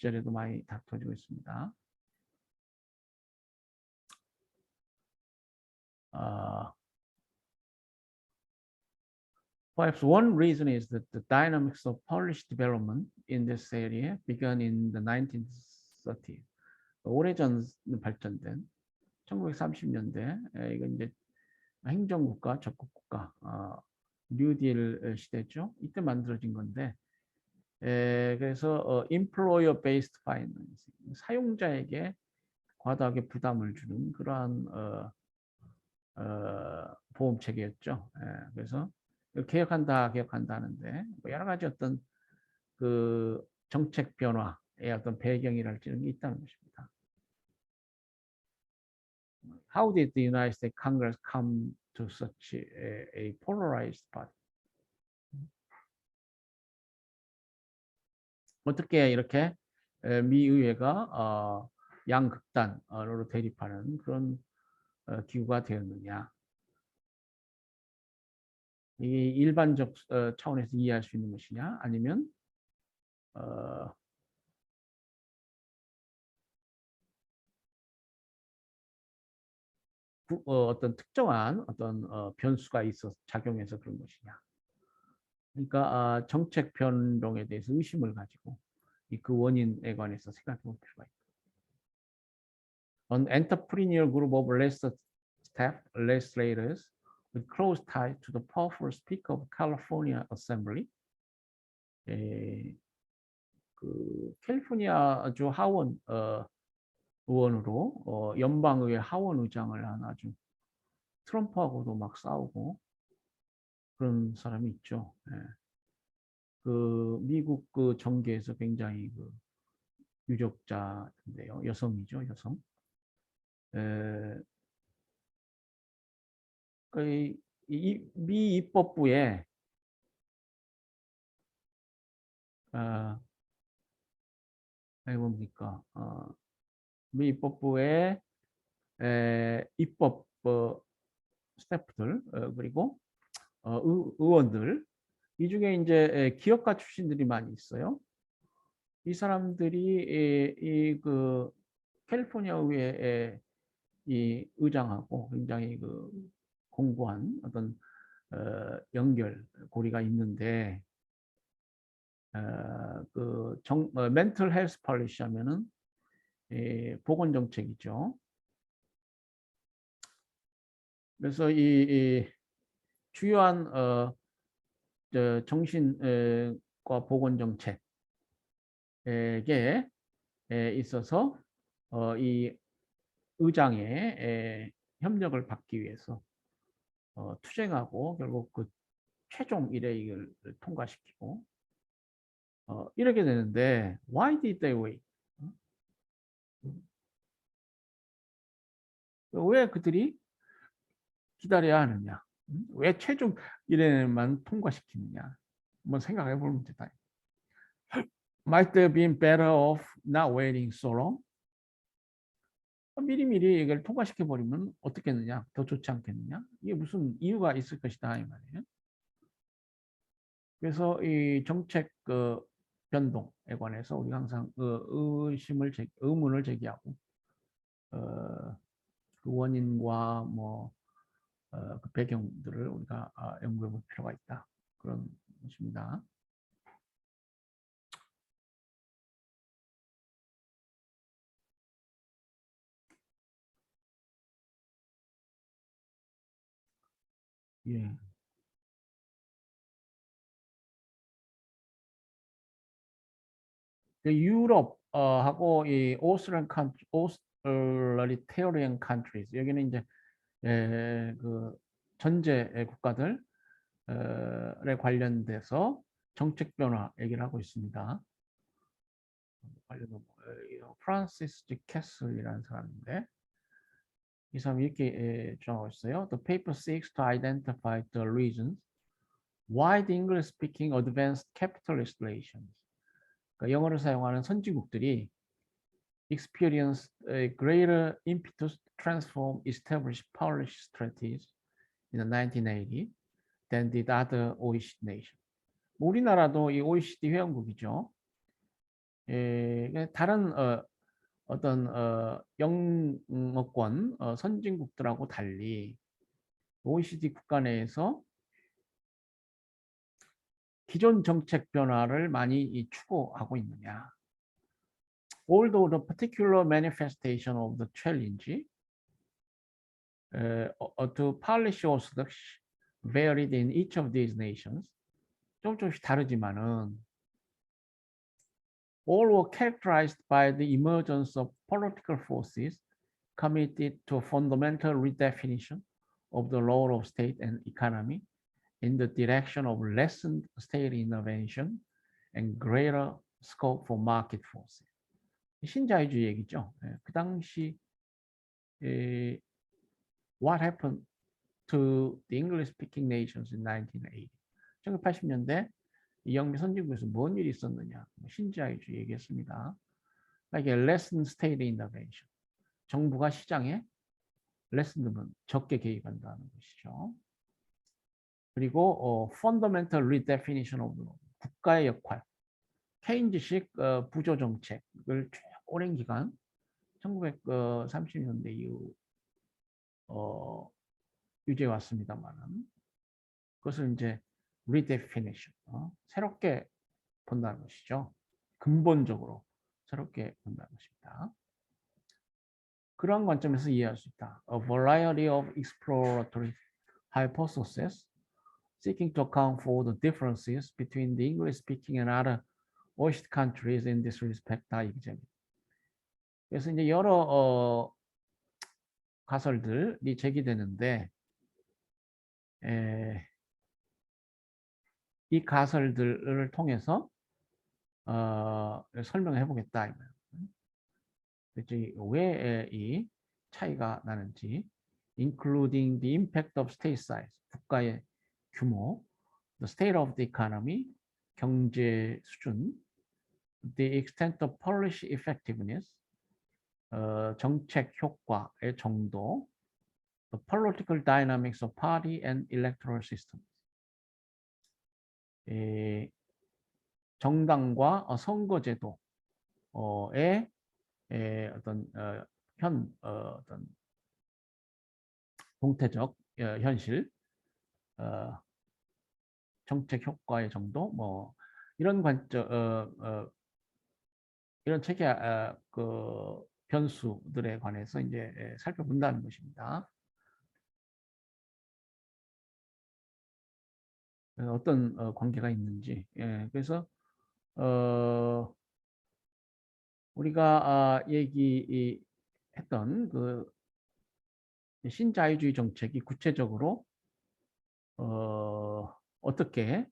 시절에도 많이 다퉈지고 있습니다. Perhaps one reason is that the dynamics of Polish development in this area began in the 1930s. 오래전 발전된 1930년대 이건 이제 행정국가, 적국국가, 뉴딜 시대죠. 이때 만들어진 건데, 그래서 employer-based financing, 사용자에게 과다하게 부담을 주는 그러한 보험 체계였죠. 그래서 개혁한다 하는데 뭐 여러 가지 어떤 그 정책 변화의 어떤 배경이랄지는 있다는 것입니다. How did the United States Congress come to such a polarized party? 어떻게 이렇게 미 의회가 양극단으로 대립하는 그런 기구가 되었느냐? 이 일반적 차원에서 이해할 수 있는 것이냐, 아니면 어떤 특정한 어떤 변수가 있어 작용해서 그런 것이냐. 그러니까 정책 변동에 대해서 의심을 가지고 그 원인에 관해서 생각해 볼 필요가 있다. An entrepreneurial group of legislators with close ties to the powerful Speaker of California Assembly, 그 캘리포니아주 하원 의원으로 연방의회 하원 의장을 한 아주 트럼프하고도 막 싸우고 그런 사람이 있죠. 그 미국 그 정계에서 굉장히 그 유력자인데요. 여성이죠, 여성. 미 입법부에 뭡니까? 미 입법부의 입법 스태프들 그리고 의원들 이 중에 이제 기업가 출신들이 많이 있어요. 이 사람들이 그 캘리포니아 의회의 이 의장하고 굉장히 그 공고한 어떤 연결 고리가 있는데 그 멘털 헬스 폴리시 하면은 보건 정책이죠. 그래서 이 주요한 정신과 보건 정책에 있어서 이 의장의 협력을 받기 위해서 투쟁하고 결국 그 최종 1회를 통과시키고 이렇게 되는데 why did they wait? 왜 그들이 기다려야 하느냐? 왜 최종 1회만 통과시키느냐? 한번 생각해 보면 된다. Might they have been better off not waiting so long? 미리미리 이걸 통과시켜 버리면 어떻겠느냐? 더 좋지 않겠느냐? 이게 무슨 이유가 있을 것이다 이 말이에요. 그래서 이 정책 그 변동에 관해서 우리가 항상 의문을 제기하고 그 원인과 뭐 그 배경들을 우리가 연구해 볼 필요가 있다. 그런 것입니다. 예. 유럽하고 이 오스트랄리테리안 컨트리즈 여기는 이제 그 전제 국가들에 관련돼서 정책 변화 얘기를 하고 있습니다. 프란시스 G. 캐슬이라는 사람인데 이 사람이 이렇게 주장하고 있어요. The paper seeks to identify the reasons why the English-speaking advanced capitalist nations, 그러니까 영어를 사용하는 선진국들이 experienced a greater impetus to transform established policy strategies in the 1980s than did other OECD nations. 우리나라도 이 OECD 회원국이죠. 다른 어떤 영어권 선진국들하고 달리 OECD 국가 내에서 기존 정책 변화를 많이 추구하고 있느냐. Although the particular manifestation of the challenge to policy orthodox varied in each of these nations. 조금씩 다르지만은 all were characterized by the emergence of political forces committed to a fundamental redefinition of the role of state and economy in the direction of lessened state intervention and greater scope for market forces. 신자유주의 얘기죠. 그 당시 what happened to the English-speaking nations in 1980? 1980년대 이 영미 선진국에서 뭔 일이 있었느냐? 신자유주의 얘기했습니다. 이게 lessened state intervention. 정부가 시장에 lessened면 적게 개입한다는 것이죠. 그리고 fundamental redefinition of the law. 국가의 역할. 케인즈식 부조 정책을 쭉 오랜 기간 1930년대 이후 유지해 왔습니다만은 그것을 이제 redefinition, 새롭게 본다는 것이죠. 근본적으로 새롭게 본다는 것입니다. 그런 관점에서 이해할 수 있다. A variety of exploratory hypotheses seeking to account for the differences between the English-speaking and other OECD countries in this respect 다 얘기됩니다. 그래서 이제 여러 가설들이 제기되는데 이 가설들을 통해서 설명해 보겠다. 왜 이 차이가 나는지, including the impact of state size, 국가의 규모, the state of the economy, 경제 수준, the extent of policy effectiveness, 정책 효과의 정도, the political dynamics of party and electoral systems. 정당과 선거제도의 어떤 어떤 동태적 현실, 정책 효과의 정도, 뭐 이런 관점, 이런 체계 그 변수들에 관해서 이제 살펴본다는 것입니다. 어떤 관계가 있는지. 그래서 우리가 얘기했던 그 신자유주의 정책이 구체적으로 어떻게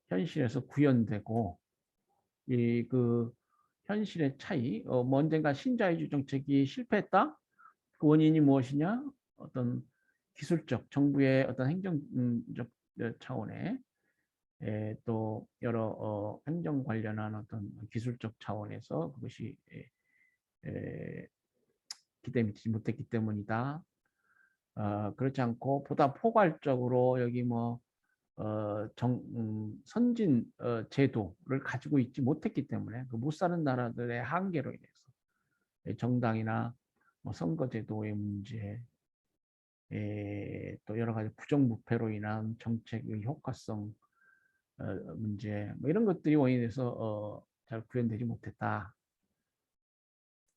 현실에서 구현되고 이 그 현실의 차이, 뭐 언젠가 신자유주의 정책이 실패했다? 그 원인이 무엇이냐? 어떤 기술적, 정부의 어떤 행정적 차원의 또 여러 행정 관련한 어떤 기술적 차원에서 그것이 기대미치지 못했기 때문이다. 그렇지 않고 보다 포괄적으로 여기 뭐 선진 제도를 가지고 있지 못했기 때문에 그 못 사는 나라들의 한계로 인해서 정당이나 뭐 선거제도의 문제, 또 여러 가지 부정부패로 인한 정책의 효과성 문제, 뭐 이런 것들이 원인이 돼서 잘 구현되지 못했다.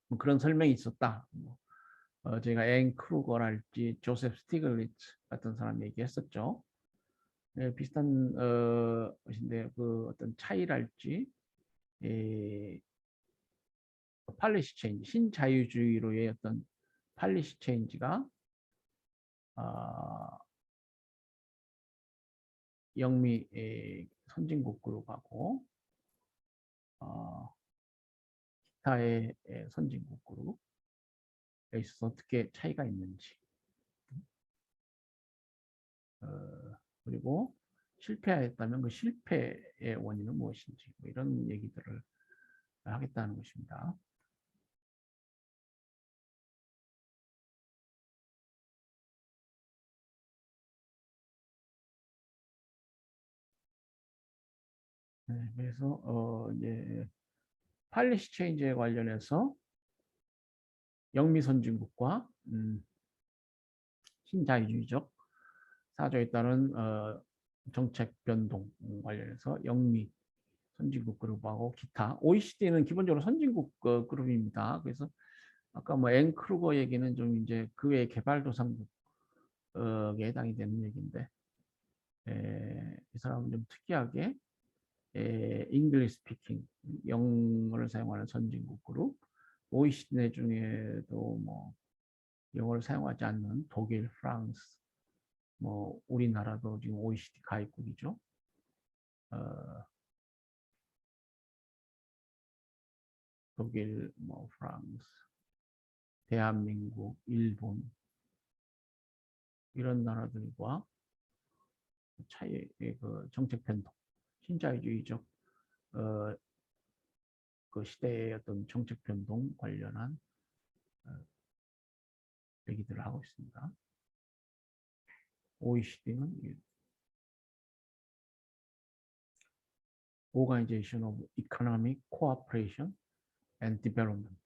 뭐 그런 설명이 있었다. 저희가 앤 크루거랄지 조셉 스티글리츠 같은 사람 얘기했었죠. 비슷한 것인데 그 어떤 차이랄지 팔리시 체인지, 신자유주의로의 어떤 팔리시 체인지가 영미 선진국 그룹하고 기타의 선진국 그룹에 있어서 어떻게 차이가 있는지, 그리고 실패했다면 그 실패의 원인은 무엇인지, 뭐 이런 얘기들을 하겠다는 것입니다. 네, 그래서 이제 팔리시 체인지에 관련해서 영미 선진국과 신자유주의적 사조에 따른 정책 변동 관련해서 영미 선진국 그룹하고 기타. OECD는 기본적으로 선진국 그룹입니다. 그래서 아까 뭐 앵크루거 얘기는 좀 이제 그 외 개발도상국에 해당이 되는 얘기인데, 이 사람은 좀 특이하게 잉글리시 스피킹 영어를 사용하는 선진국 그룹, OECD 내 중에도 뭐 영어를 사용하지 않는 독일, 프랑스, 뭐 우리나라도 지금 OECD 가입국이죠. 독일, 뭐 프랑스, 대한민국, 일본 이런 나라들과 차이의 그 정책 변동, 신자유주의적 그 시대의 어떤 정책 변동 관련한 얘기들을 하고 있습니다. OECD는 Organization of Economic Cooperation and Development,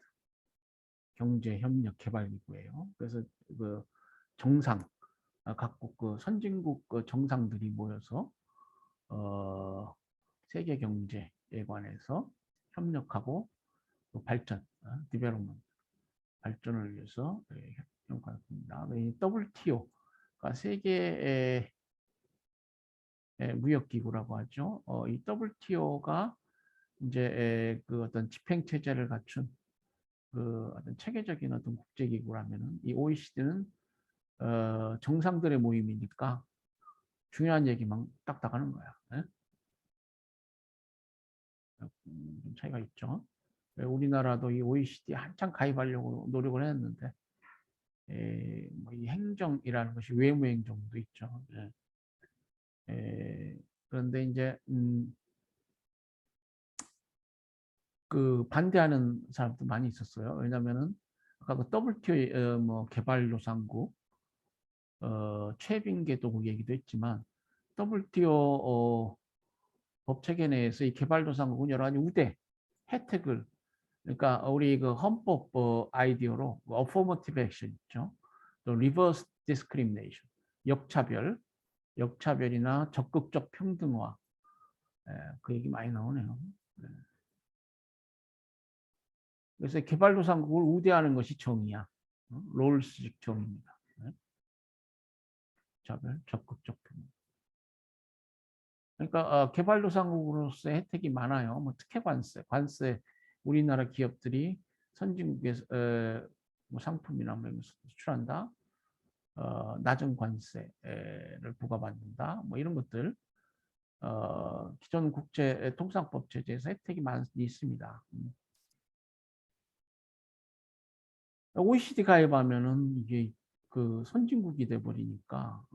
경제협력개발기구예요. 그래서 그 정상, 각국 그 선진국 그 정상들이 모여서 세계 경제에 관해서 협력하고 발전, 디벨롭먼트, 발전을 위해서 협력합니다. WTO가 세계 무역기구라고 하죠. 이 WTO가 이제 그 어떤 집행 체제를 갖춘 그 어떤 체계적인 어떤 국제기구라면은 이 OECD는 정상들의 모임이니까 중요한 얘기만 딱딱 하는 거야. 좀 차이가 있죠. 우리나라도 이 OECD 한창 가입하려고 노력을 했는데, 뭐이 행정이라는 것이 외무행정도 있죠. 그런데 이제 그 반대하는 사람도 많이 있었어요. 왜냐하면은 아까 그 WTO 뭐 개발도상국 최빈계도 얘기도 했지만 WTO 법체계 내에서 이 개발도상국은 여러 가지 우대 혜택을, 그러니까 우리 그 헌법 아이디어로 어포머티브 액션 있죠. 또 리버스 디스크리미네이션, 역차별이나 적극적 평등화, 그 얘기 많이 나오네요. 그래서 개발도상국을 우대하는 것이 정의야. 롤스식 정의입니다. 차별, 적극적 평등. 그러니까 개발도상국으로서의 혜택이 많아요. 뭐 특혜 관세, 우리나라 기업들이 선진국에서 뭐 상품이나 뭐 수출한다, 낮은 관세를 부과받는다, 뭐 이런 것들, 기존 국제 통상법 체제에서 혜택이 많이 있습니다. OECD 가입하면은 이게 그 선진국이 돼 버리니까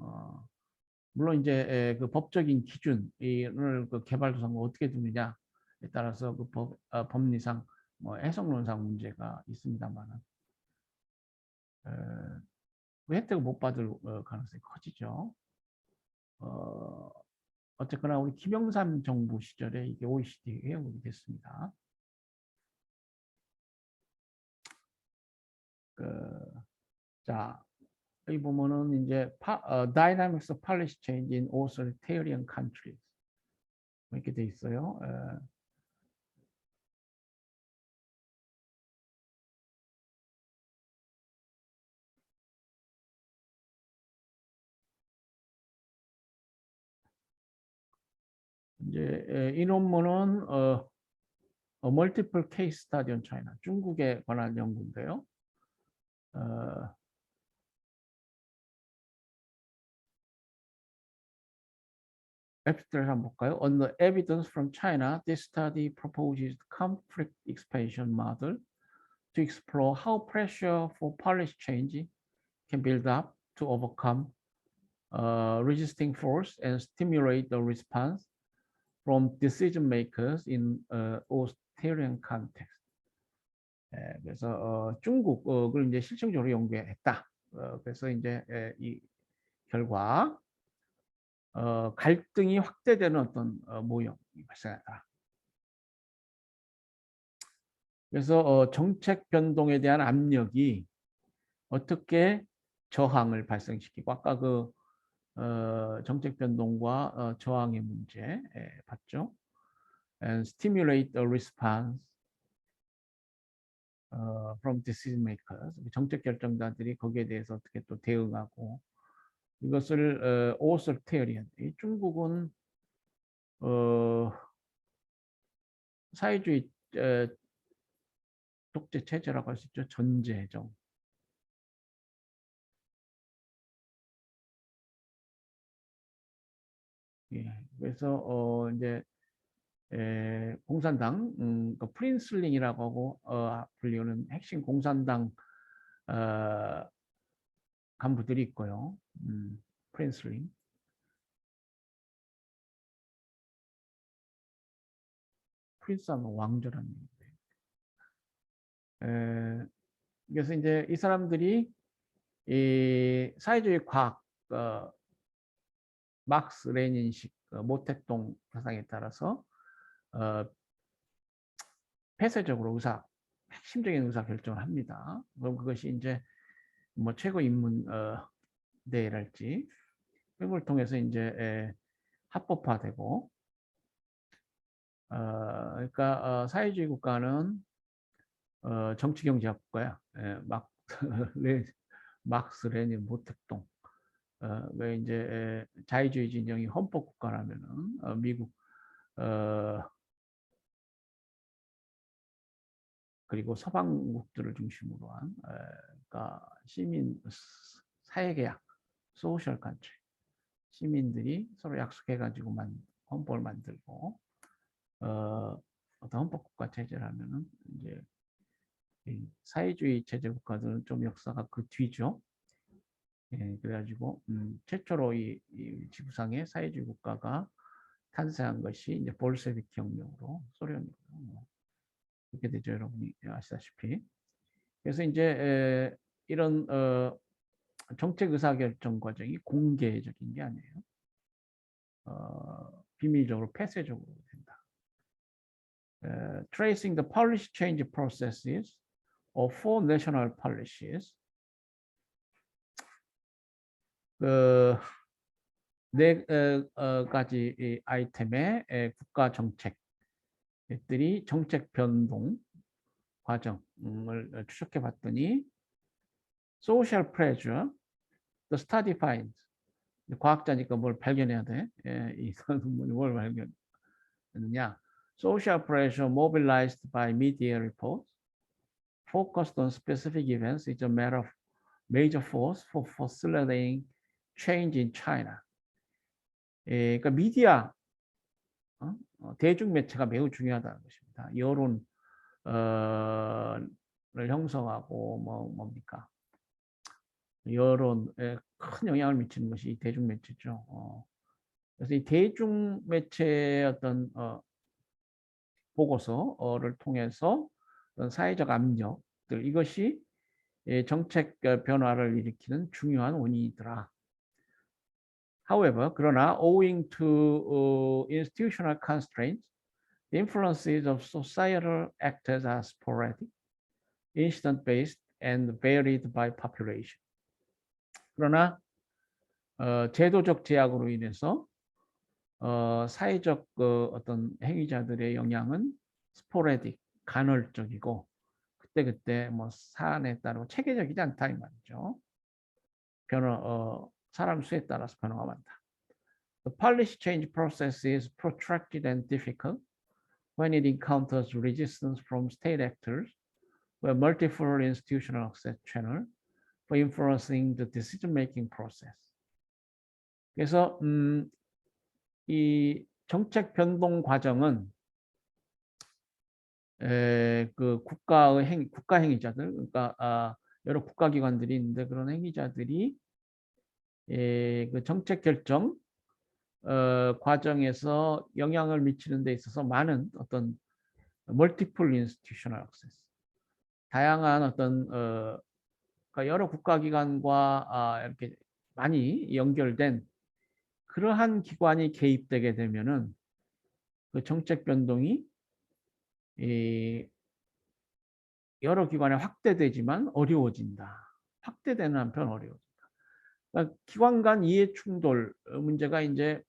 물론 이제 그 법적인 기준을 그 개발도상국 어떻게 두느냐에 따라서 그 법리상 뭐 해석론상 문제가 있습니다만은 그 혜택을 못 받을 가능성이 커지죠. 어쨌거나 우리 김영삼 정부 시절에 이게 OECD 회원국이 됐습니다. 자, 여기 보면은 이제 Dynamics of Policy Change in Authoritarian Countries 이렇게 돼 있어요. 이제 이 논문은 Multiple Case Study on China, 중국에 관한 연구인데요. 앱스트를 한번 볼까요? On the evidence from China, this study proposes conflict expansion model to explore how pressure for policy change can build up to overcome resisting force and stimulate the response from decision makers in authoritarian context. 그래서 중국을 이제 실증적으로 연구했다. 그래서 이제 이 결과 갈등이 확대되는 어떤 모형이 발생했다. 그래서 정책 변동에 대한 압력이 어떻게 저항을 발생시키고 아까 그 정책 변동과 저항의 문제 봤죠? And stimulate a response from decision makers. 정책 결정자들이 거기에 대해서 어떻게 또 대응하고 이것을 authoritarian. 중국은 사회주의 독재 체제라고 할 수 있죠. 전제정. 예. 그래서 이제 공산당, 그 프린슬링이라고 하고 불리우는 핵심 공산당 간부들이 있고요. 프린슬링. 프린스하면 왕조라는 얘기인데. 그래서 이제 이 사람들이 이 사회주의 과학, 막스 레닌식 모택동 사상에 따라서 폐쇄적으로 핵심적인 의사 결정을 합니다. 그럼 그것이 이제 뭐 최고 인문 대회랄지 그런 걸 통해서 이제 합법화되고, 그러니까 사회주의 국가는 정치 경제학 국가야. 막스 레닌 모택동. 왜 이제 자유주의 진영이 헌법 국가라면은 미국 그리고 서방국들을 중심으로 한 그러니까 시민 사회계약 소셜 컨트리 시민들이 서로 약속해가지고만 헌법을 만들고 어떤 헌법 국가 체제를 하면은 이제 사회주의 체제 국가들은 좀 역사가 그 뒤죠. 예, 그래가지고 최초로 이 지구상의 사회주의 국가가 탄생한 것이 이제 볼셰비크 혁명으로 소련이고 그렇게 되죠, 여러분이 아시다시피. 그래서 이제 이런 정책 의사결정 과정이 공개적인 게 아니에요. 비밀적으로 폐쇄적으로 된다. Tracing the policy change processes of four national policies. 네 가지 아이템의 국가 정책들이 정책 변동 과정을 추적해 봤더니 social pressure, the study finds. 과학자니까 뭘 발견해야 돼. 이 논문이 뭘 발견했느냐. Social pressure mobilized by media reports focused on specific events is a matter of major force for facilitating change in China. 그러니까 미디어, 대중 매체가 매우 중요하다는 것입니다. 여론을 형성하고 뭡니까? 여론에 큰 영향을 미치는 것이 대중 매체죠. 그래서 이 대중 매체의 어떤 보고서를 통해서 어떤 사회적 압력들 이것이 정책 변화를 일으키는 중요한 원인이더라. However, 그러나 owing to institutional constraints, the influences of societal actors are sporadic, incident-based, and varied by population. 그러나 제도적 제약으로 인해서 사회적 어떤 행위자들의 영향은 스포레딕, 간헐적이고 그때그때 뭐 사안에 따라 체계적이지 않다 이 말이죠. 사람 수에 따라서 변화가 많다. The policy change process is protracted and difficult when it encounters resistance from state actors who have multiple institutional access channels for influencing the decision-making process. 그래서 이 정책 변동 과정은 그 국가 행위자들, 그러니까 여러 국가기관들이 있는데 그런 행위자들이 그 정책 결정 과정에서 영향을 미치는 데 있어서 많은 어떤 multiple institutional access, 다양한 어떤 그러니까 여러 국가기관과 이렇게 많이 연결된 그러한 기관이 개입되게 되면은 그 정책 변동이 여러 기관에 확대되지만 어려워진다. 확대되는 한편 어려워진다. 그러니까 기관 간 이해 충돌 문제가 이제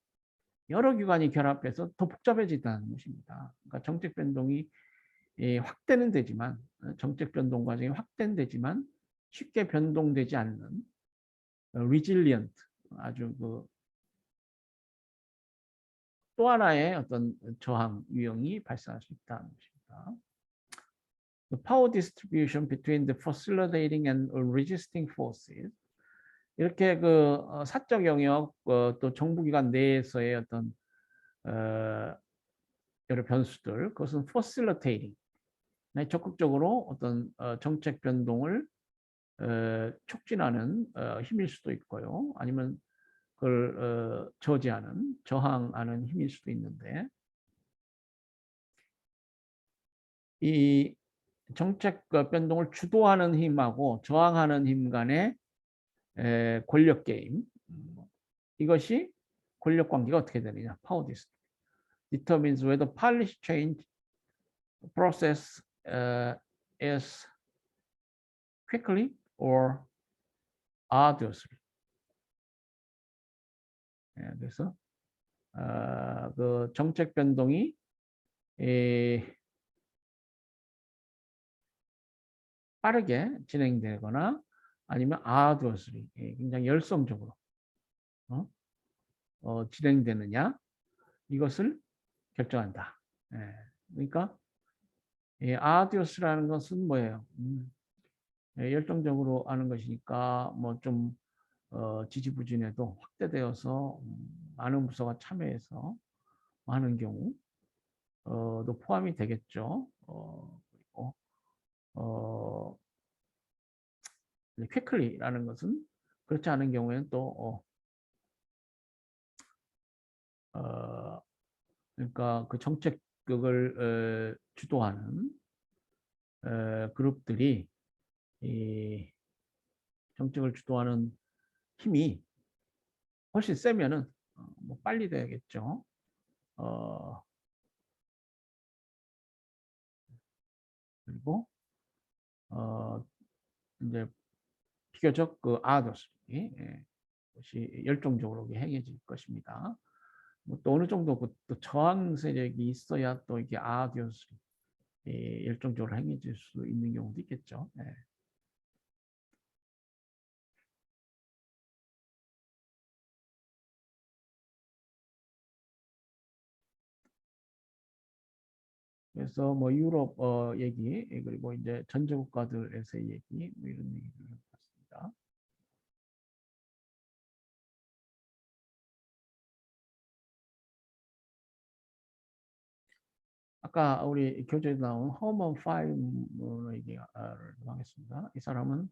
여러 기관이 결합해서 더 복잡해진다는 것입니다. 그러니까 정책 변동이 확대는 되지만 정책 변동 과정이 확대되지만 쉽게 변동되지 않는 resilient 아주 그 또 하나의 어떤 저항 유형이 발생할 수 있다는 것입니다. The power distribution between the facilitating and resisting forces 이렇게 그 사적 영역 또 정부기관 내에서의 어떤 여러 변수들 그것은 facilitating 적극적으로 어떤 정책 변동을 촉진하는 힘일 수도 있고요. 아니면 그걸 저지하는 저항하는 힘일 수도 있는데 이 정책 변동을 주도하는 힘하고 저항하는 힘 간의 권력 게임 이것이 권력 관계가 어떻게 되느냐 power determines whether policy change process is quickly or arduously 그래서 그 정책 변동이 빠르게 진행되거나 아니면 arduously 굉장히 열성적으로 진행되느냐 이것을 결정한다. 그러니까 arduous라는 것은 뭐예요? 열정적으로 하는 것이니까 뭐 좀 지지부진해도 확대되어서 많은 부서가 참여해서 하는 경우도 포함이 되겠죠. 그리고 quickly라는 것은 그렇지 않은 경우에는 또 그러니까 그 정책을 주도하는 그룹들이 이 정책을 주도하는 힘이 훨씬 세면은 뭐 빨리 돼야겠죠. 그리고 이제 비교적 그 아더스이 것이 열정적으로 행해질 것입니다. 뭐또 어느 정도 또 저항 세력이 있어야 또 이게 아디오스 열정적으로 행해질 수 있는 경우도 있겠죠. 네. 그래서 뭐 유럽 얘기 그리고 이제 전제 국가들에서의 얘기 뭐 이런 얘기를 해봤습니다. 아까 우리 교재에 나온 허먼 파이머 얘기를 하겠습니다. 이 사람은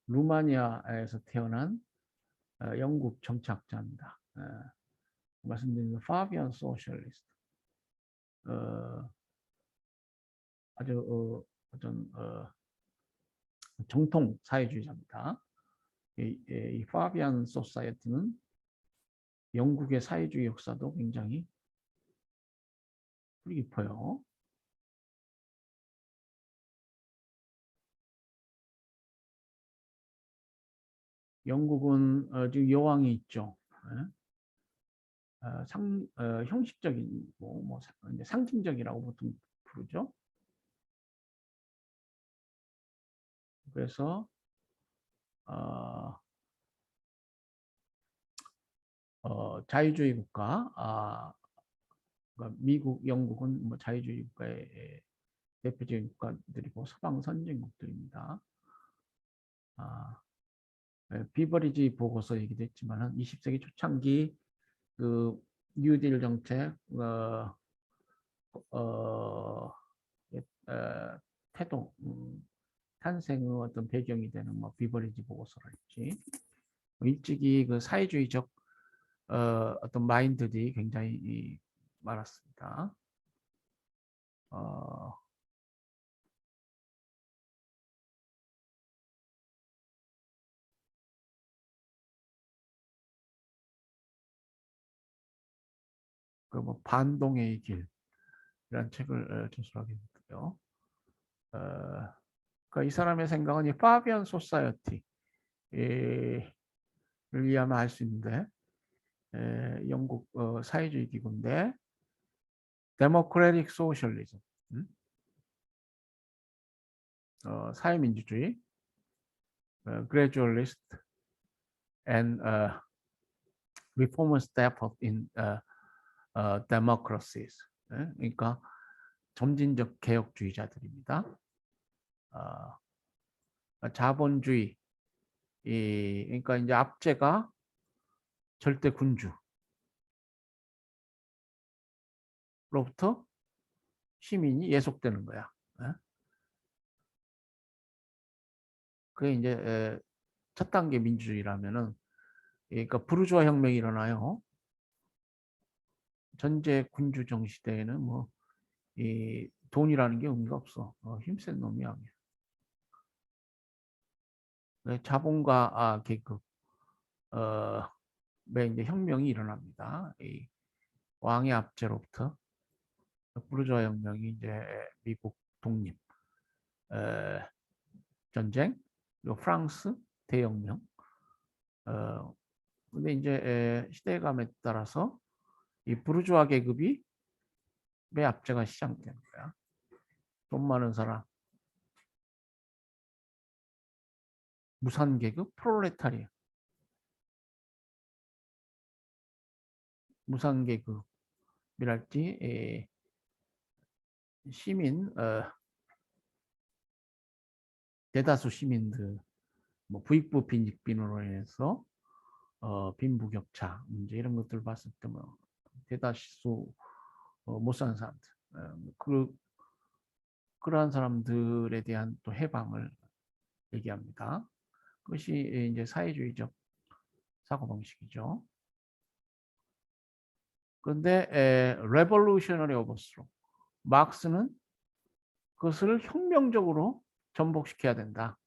루마니아에서 태어난 영국 정치학자입니다. 말씀드린 파비안 소셜리스트. 아주 어떤 정통 사회주의자입니다. 이 파비안 소사이어티는 영국의 사회주의 역사도 굉장히 뿌리 깊어요. 영국은 지금 여왕이 있죠. 형식적이고 뭐 상징적이라고 보통 부르죠. 그래서 자유주의 국가, 그러니까 미국, 영국은 뭐 자유주의 국가의 대표적인 국가들이고 서방 선진국들입니다. 비버리지 보고서 얘기도 했지만 20세기 초창기 그 뉴딜 정책 어, 태동 탄생의 어떤 배경이 되는 뭐 비버리지 보고서랄지 일찍이 그 사회주의적 어떤 마인드들이 굉장히 많았습니다. 그 뭐 반동의 길이라는 책을 저술하게 됐고요. 그러니까 이 사람의 생각은 이 파비안 소사이어티를 이해하면 알 수 있는데, 영국 사회주의 기구인데, 데모크래틱 소셜리즘, 사회민주주의, gradualist and reform step up in democracies. 그러니까 점진적 개혁주의자들입니다. 자본주의, 그러니까 이제 압제가 절대 군주로부터 시민이 예속되는 거야. 그게 이제 첫 단계 민주주의라면은, 그러니까 부르주아 혁명이 일어나요. 전제 군주정 시대에는 뭐 이 돈이라는 게 의미가 없어. 힘센 놈이야. 자본가 계급 이제 혁명이 일어납니다. 이 왕의 압제로부터 부르주아 혁명이 이제 미국 독립 전쟁, 그리고 프랑스 대혁명. 근데 이제 시대감에 따라서 이 부르주아 계급이 매 압제가 시작되는 거야. 돈 많은 사람, 무산 계급, 프롤레타리아, 무산 계급이랄지 시민, 대다수 시민들, 뭐 부익부 빈익빈으로 인해서 빈부격차 문제 이런 것들 봤을 때 뭐 대다수 못 사는 사람들, 그러한 사람들에 대한 또 해방을 얘기합니다. 그것이 이제 사회주의적 사고방식이죠. 그런데 레볼루셔너리 오버스로 막스는 그것을 혁명적으로 전복시켜야 된다.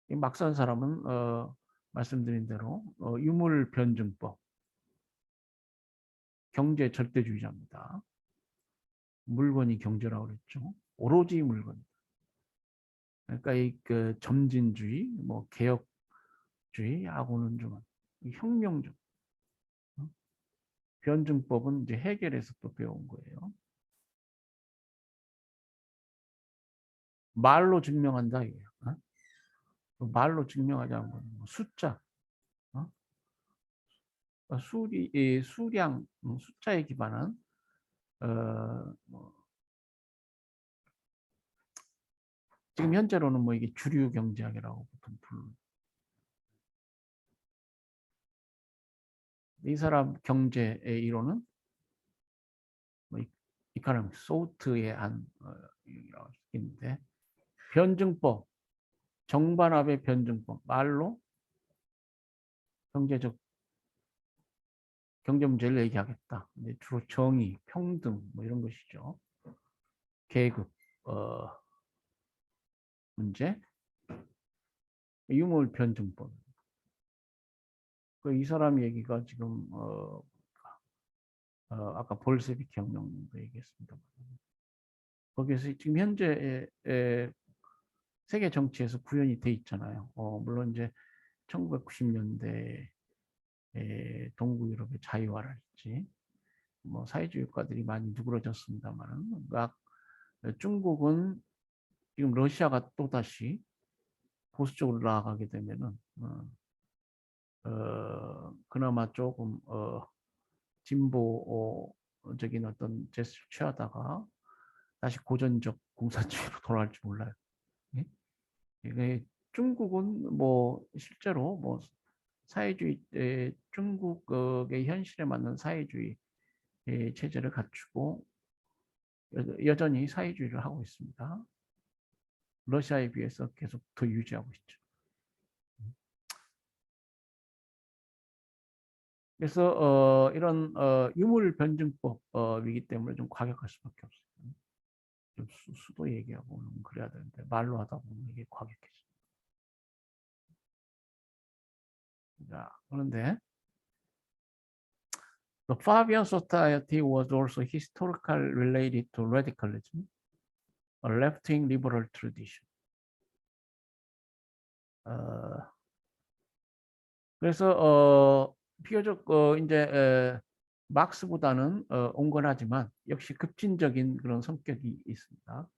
이 막스한 사람은 말씀드린 대로 유물 변증법, 경제 절대주의자입니다. 물건이 경제라고 그랬죠. 오로지 물건. 그러니까 그 점진주의, 뭐 개혁주의하고는 좀 혁명적. 변증법은 이제 해결해서 또 배운 거예요. 말로 증명한다 이거예요. 말로 증명하자는 건 숫자, 수량, 숫자에 기반한 뭐 지금 현재로는 뭐 이게 주류 경제학이라고 보통 부르는. 이 사람 경제의 이론은 뭐 이카노믹 소트의 한 있는데, 변증법, 정반합의 변증법, 말로 경제 문제를 얘기하겠다. 근데 주로 정의, 평등 뭐 이런 것이죠. 계급 문제, 유물 변증법. 이 사람 얘기가 지금 아까 볼세비키 혁명도 얘기했습니다. 거기에서 지금 현재 세계 정치에서 구현이 돼 있잖아요. 물론 이제 1990년대 동구 유럽의 자유화랄지 뭐 사회주의 국가들이 많이 누그러졌습니다만, 중국은 지금 러시아가 또 다시 보수적으로 나아가게 되면은 그나마 조금 진보적인 어떤 제스처를 취하다가 다시 고전적 공산주의로 돌아갈지 몰라요. 예? 중국은 뭐 실제로 뭐 사회주의 중국의 현실에 맞는 사회주의 체제를 갖추고 여전히 사회주의를 하고 있습니다. 러시아에 비해서 계속 더 유지하고 있죠. 그래서 이런 유물 변증법이기 때문에 좀 과격할 수밖에 없어요. 좀 수도 얘기하고 그래야 되는데 말로 하다 보면 이게 과격해져. 자, 그런데 the Fabian society was also historically related to radicalism, a left-wing liberal tradition. 그래서 비교적 이제 막스보다는 온건하지만 역시 급진적인 그런 성격이 있습니다.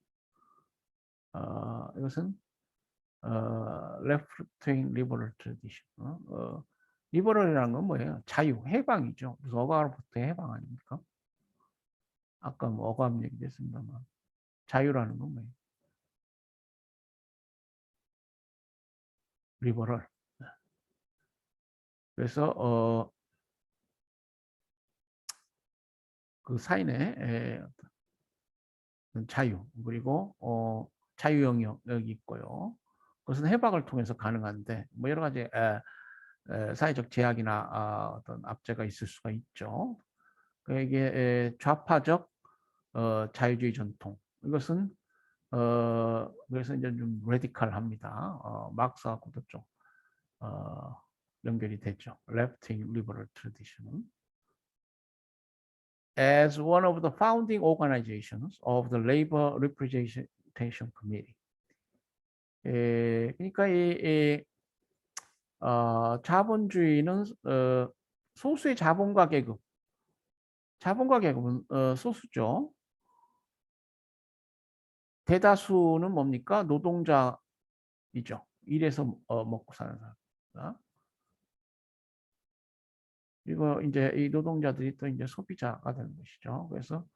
이것은 left-wing liberal tradition. 리버럴이라는 건 뭐예요? 자유, 해방이죠. 무슨 억압으로부터 해방 아닙니까? 아까 뭐 억압 얘기도 했습니다만 자유라는 건 뭐예요? 리버럴. 그래서 그 사인의 자유 그리고 자유 영역이 있고요. 그것은 해박을 통해서 가능한데 뭐 여러 가지 사회적 제약이나 어떤 압제가 있을 수가 있죠. 이게 좌파적 자유주의 전통 이것은 그래서 이제 좀 레디컬합니다. 막스하고도 좀 연결이 되죠. Left-wing liberal tradition. As one of the founding organizations of the Labor Representation Committee. 그러니까 자본주의는 소수의 자본가 계급, 자본가 계급은 소수죠. 대다수는 뭡니까? 노동자이죠. 일해서 먹고 사는 사람. 그리고 이제 이 노동자들이 또 이제 소비자가 되는 것이죠. 그래서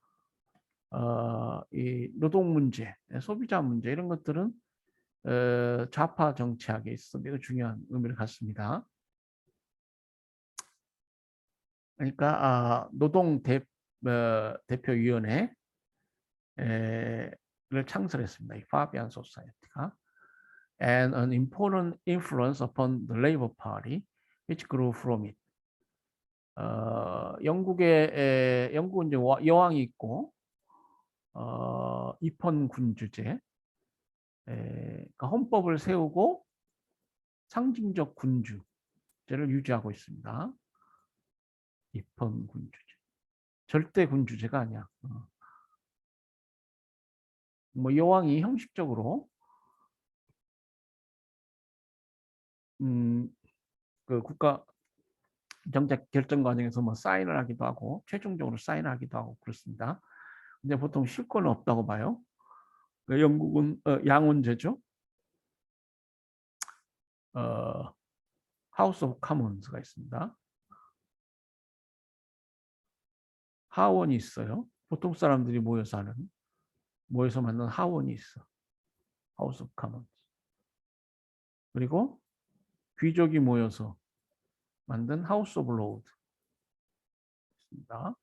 이 노동 문제, 소비자 문제 이런 것들은 좌파 정치학에 있어서 매우 중요한 의미를 갖습니다. 그러니까 노동 대표위원회를 창설했습니다. 이 파비안 소사이어티가. And an important influence upon the Labour Party, which grew from it. 영국은 이제 여왕이 있고 입헌군주제, 그러니까 헌법을 세우고 상징적 군주제를 유지하고 있습니다. 입헌군주제, 절대 군주제가 아니야. 뭐 여왕이 형식적으로 그 국가 정책 결정 과정에서 뭐 사인을 하기도 하고 최종적으로 사인하기도 하고 그렇습니다. 근데 보통 실권은 없다고 봐요. 영국은 양원제죠. 하우스 오브 카몬스가 있습니다. 하원이 있어요. 보통 사람들이 모여서 만든 하원이 있어. 하우스 오브 카몬스. 그리고 귀족이 모여서 만든 하우스 오브 로드 있습니다.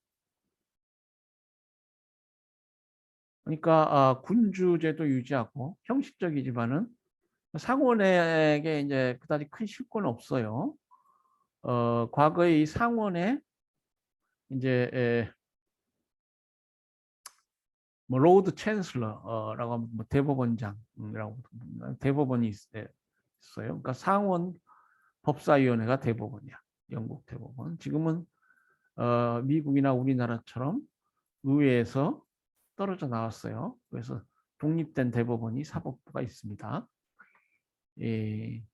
그러니까 군주제도 유지하고 형식적이지만은 상원에게 이제 그다지 큰 실권은 없어요. 과거의 상원에 이제 뭐 로드 챈슬러라고 하면 뭐 대법원장이라고 대법원이 있어요. 그러니까 상원 법사위원회가 대법원이야. 영국 대법원. 지금은 미국이나 우리나라처럼 의회에서 떨어져 나왔어요. 그래서 독립된 대법원이 사법부가 있습니다. 예.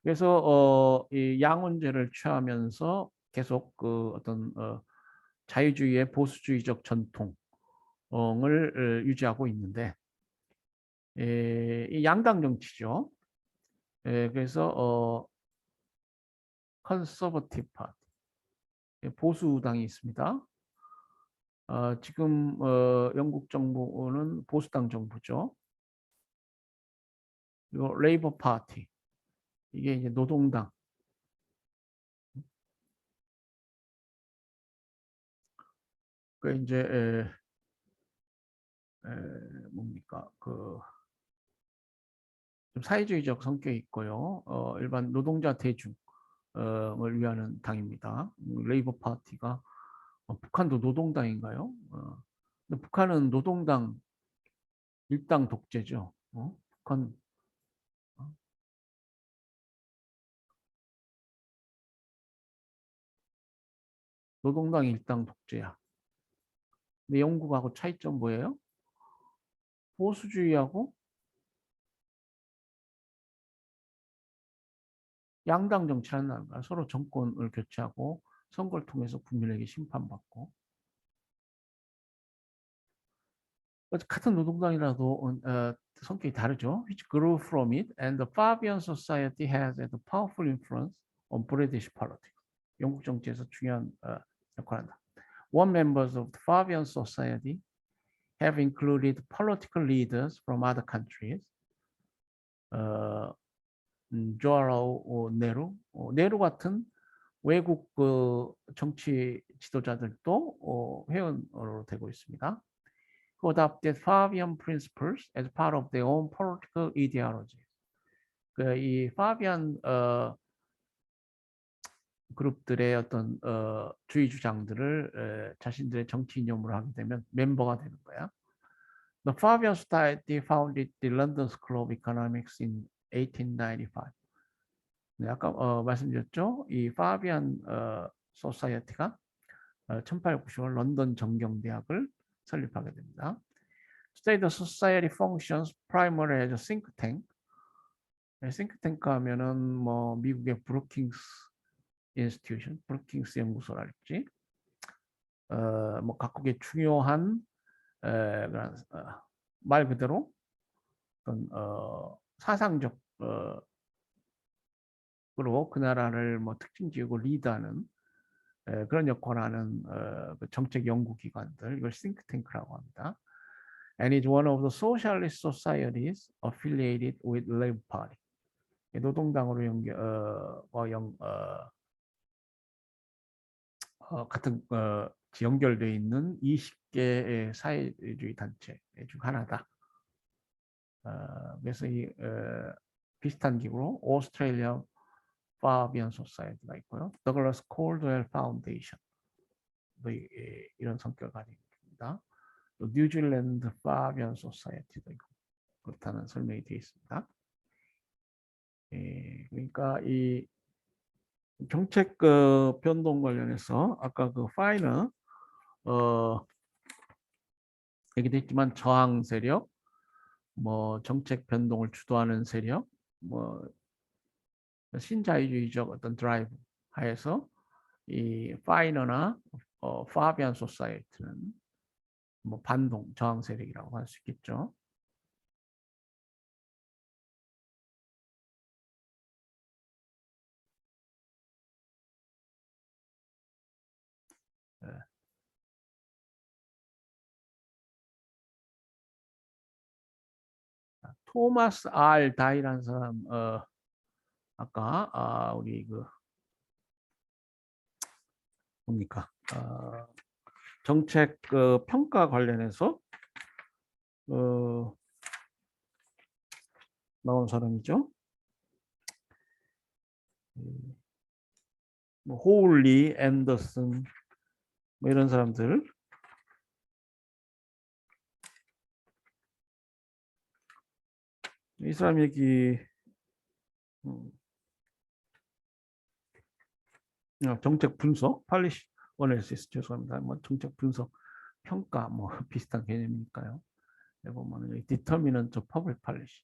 그래서 이 양원제를 취하면서 계속 그 어떤 자유주의의 보수주의적 전통을 유지하고 있는데 이 양당 정치죠. 그래서 컨서버티브 파티 보수당이 있습니다. 지금 영국 정부는 보수당 정부죠. 그리고 레이버 파티 이게 이제 노동당. 그 이제 뭡니까 좀 사회주의적 성격이 있고요. 일반 노동자 대중을 위하는 당입니다. 레이버 파티가 북한도 노동당인가요? 근데 북한은 노동당 일당 독재죠. 북한 노동당 일당 독재야. 근데 영국하고 차이점 뭐예요? 보수주의하고 양당 정치라는 나라가 서로 정권을 교체하고 선거를 통해서 국민에게 심판받고 같은 노동당이라도 성격이 다르죠. Which grew from it, and the Fabian Society has had a powerful influence on British politics. 영국 정치에서 중요한 역할을 한다. One members of the Fabian Society have included political leaders from other countries. 조아라우 네루, 네루 같은 외국 정치 지도자들도 회원으로 되고 있습니다. Who adopted Fabian principles as part of their own political ideology. 이 파비안 그룹들의 어떤 주의 주장들을 자신들의 정치 이념으로 하게 되면 멤버가 되는 거야. The Fabian Society founded the London School of Economics in 1895. 네, 아까 말씀드렸죠. 이 파비안 소사이어티가 1895년 런던 정경대학을 설립하게 됩니다. Today the society functions primarily as a think tank. think tank 하면은 뭐 미국의 브루킹스 인스티튜션, 브루킹스 연구소랄지, 뭐 각국의 중요한 그런 말 그대로 어떤 사상적 으로 그 나라를 뭐 특징 지으고 리드하는 그런 역할을 하는 정책 연구기관들, 이걸 싱크탱크라고 합니다. And is one of the socialist societies affiliated with Labour Party. 노동당으로 같은 연결되어 있는 20개의 사회주의 단체 중 하나다. 그래서 이 비슷한 기구로 오스트레일리아 파비안 소사이티가 있고요. 더글라스 콜드웰 파운데이션 이런 성격을 가진 겁니다. 또 뉴질랜드 파비안 소사이티도 있고 그렇다는 설명이 되어 있습니다. 그러니까 이 정책 변동 관련해서 아까 그 파이너 얘기도 했지만 저항 세력, 뭐 정책 변동을 주도하는 세력, 뭐 신자유주의적 어떤 드라이브 하에서 이 파이너나 파비안 소사이티는 뭐 반동 저항 세력이라고 할 수 있겠죠. 네. 토마스 R 다이라는 사람 아까 우리 그 뭡니까 정책 평가 관련해서 나온 사람이죠. 뭐 호울리, 앤더슨 뭐 이런 사람들. 이 사람 얘기 정책 분석, 팔리시 어널리시스 죄송합니다. 뭐 정책 분석, 평가 뭐 비슷한 개념이니까요. 보면 디터미넌트 퍼블릭 팔리시,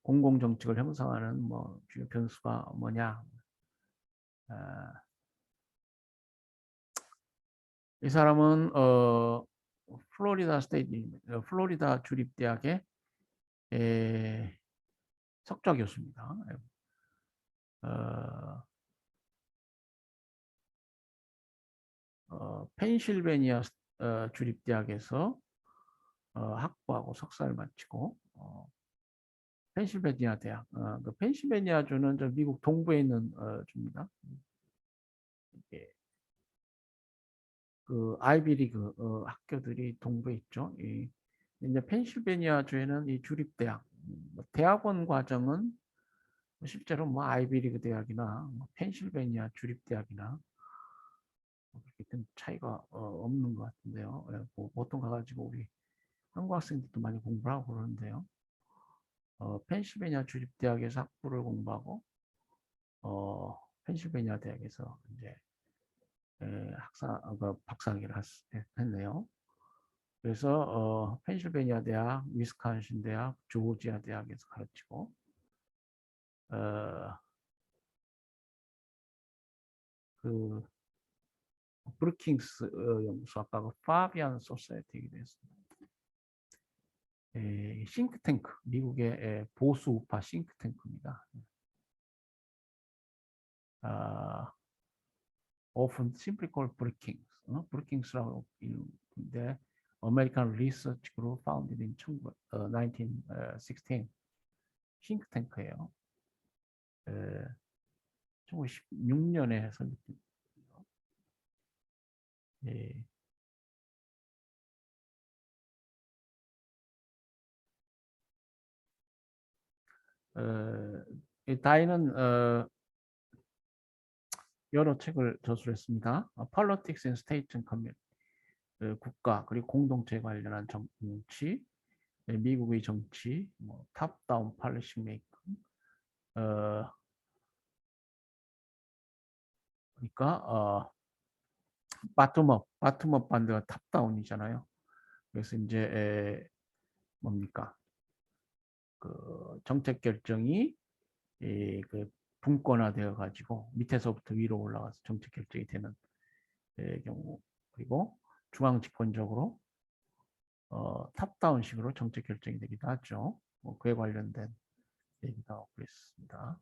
공공 정책을 형성하는 뭐 주요 변수가 뭐냐. 이 사람은 플로리다 플로리다 주립대학의 석좌 교수입니다. 펜실베니아 주립대학에서 학부하고 석사를 마치고 펜실베니아 대학, 그 펜실베니아 주는 저 미국 동부에 있는 주입니다. 그 아이비리그 학교들이 동부에 있죠. 이제 펜실베니아 주에는 이 주립대학, 대학원 과정은 실제로 뭐 아이비리그 대학이나 뭐 펜실베니아 주립대학이나 그렇게 큰 차이가 없는 것 같은데요. 뭐 보통 가가지고 우리 한국 학생들도 많이 공부를 하고 그러는데요. 펜실베니아 주립대학에서 학부를 공부하고 펜실베니아 대학에서 이제 박사학위를 했네요. 그래서 펜실베니아 대학, 위스콘신 대학, 조지아 대학에서 가르치고 그 브루킹스 연구소 아까 그 파비안 소사이티이기도 했습니다. 싱크탱크, 미국의 보수 우파 싱크탱크입니다. often simply called Brookings, Brookings라고 이름인데 American Research Group founded in 1916 싱크탱크예요. 1916년에 설립된. 예. 이 다이는 여러 책을 저술했습니다. Politics and State and Community, 국가 그리고 공동체 관련한 정치, 미국의 정치, 뭐 탑다운 팔리시 메이킹, 그러니까 바텀업 반대가 탑다운이잖아요. 그래서 이제 뭡니까? 그 정책 결정이 그 분권화되어 가지고 밑에서부터 위로 올라가서 정책 결정이 되는 경우, 그리고 중앙 집권적으로 탑다운식으로 정책 결정이 되기도 하죠. 뭐 그에 관련된 얘기가 하고 있습니다.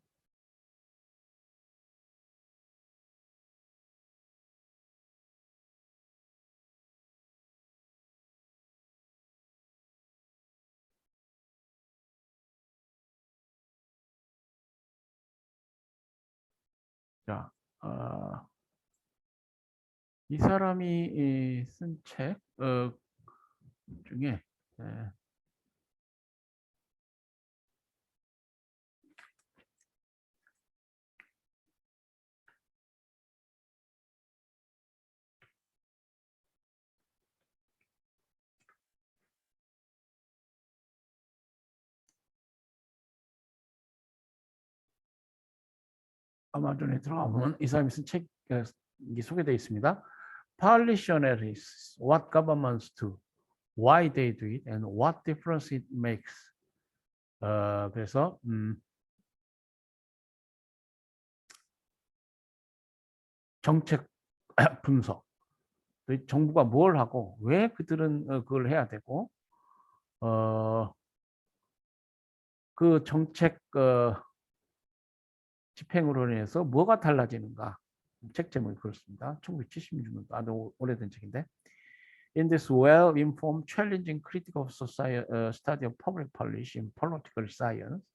자, 이 사람이 쓴 책 중에 아마존에 들어가면 이 사람이 쓴 책이 소개되어 있습니다. Parliamentarians, What Governments Do, Why They Do It, and What Difference It Makes. 그래서 정책 분석, 정부가 뭘 하고 왜 그들은 그걸 해야 되고 그 정책 집행으로 인해서 뭐가 달라지는가. 책 제목이 그렇습니다. 1976년 아주 오래된 책인데 In this well-informed, challenging, critical society, study of public policy and political science,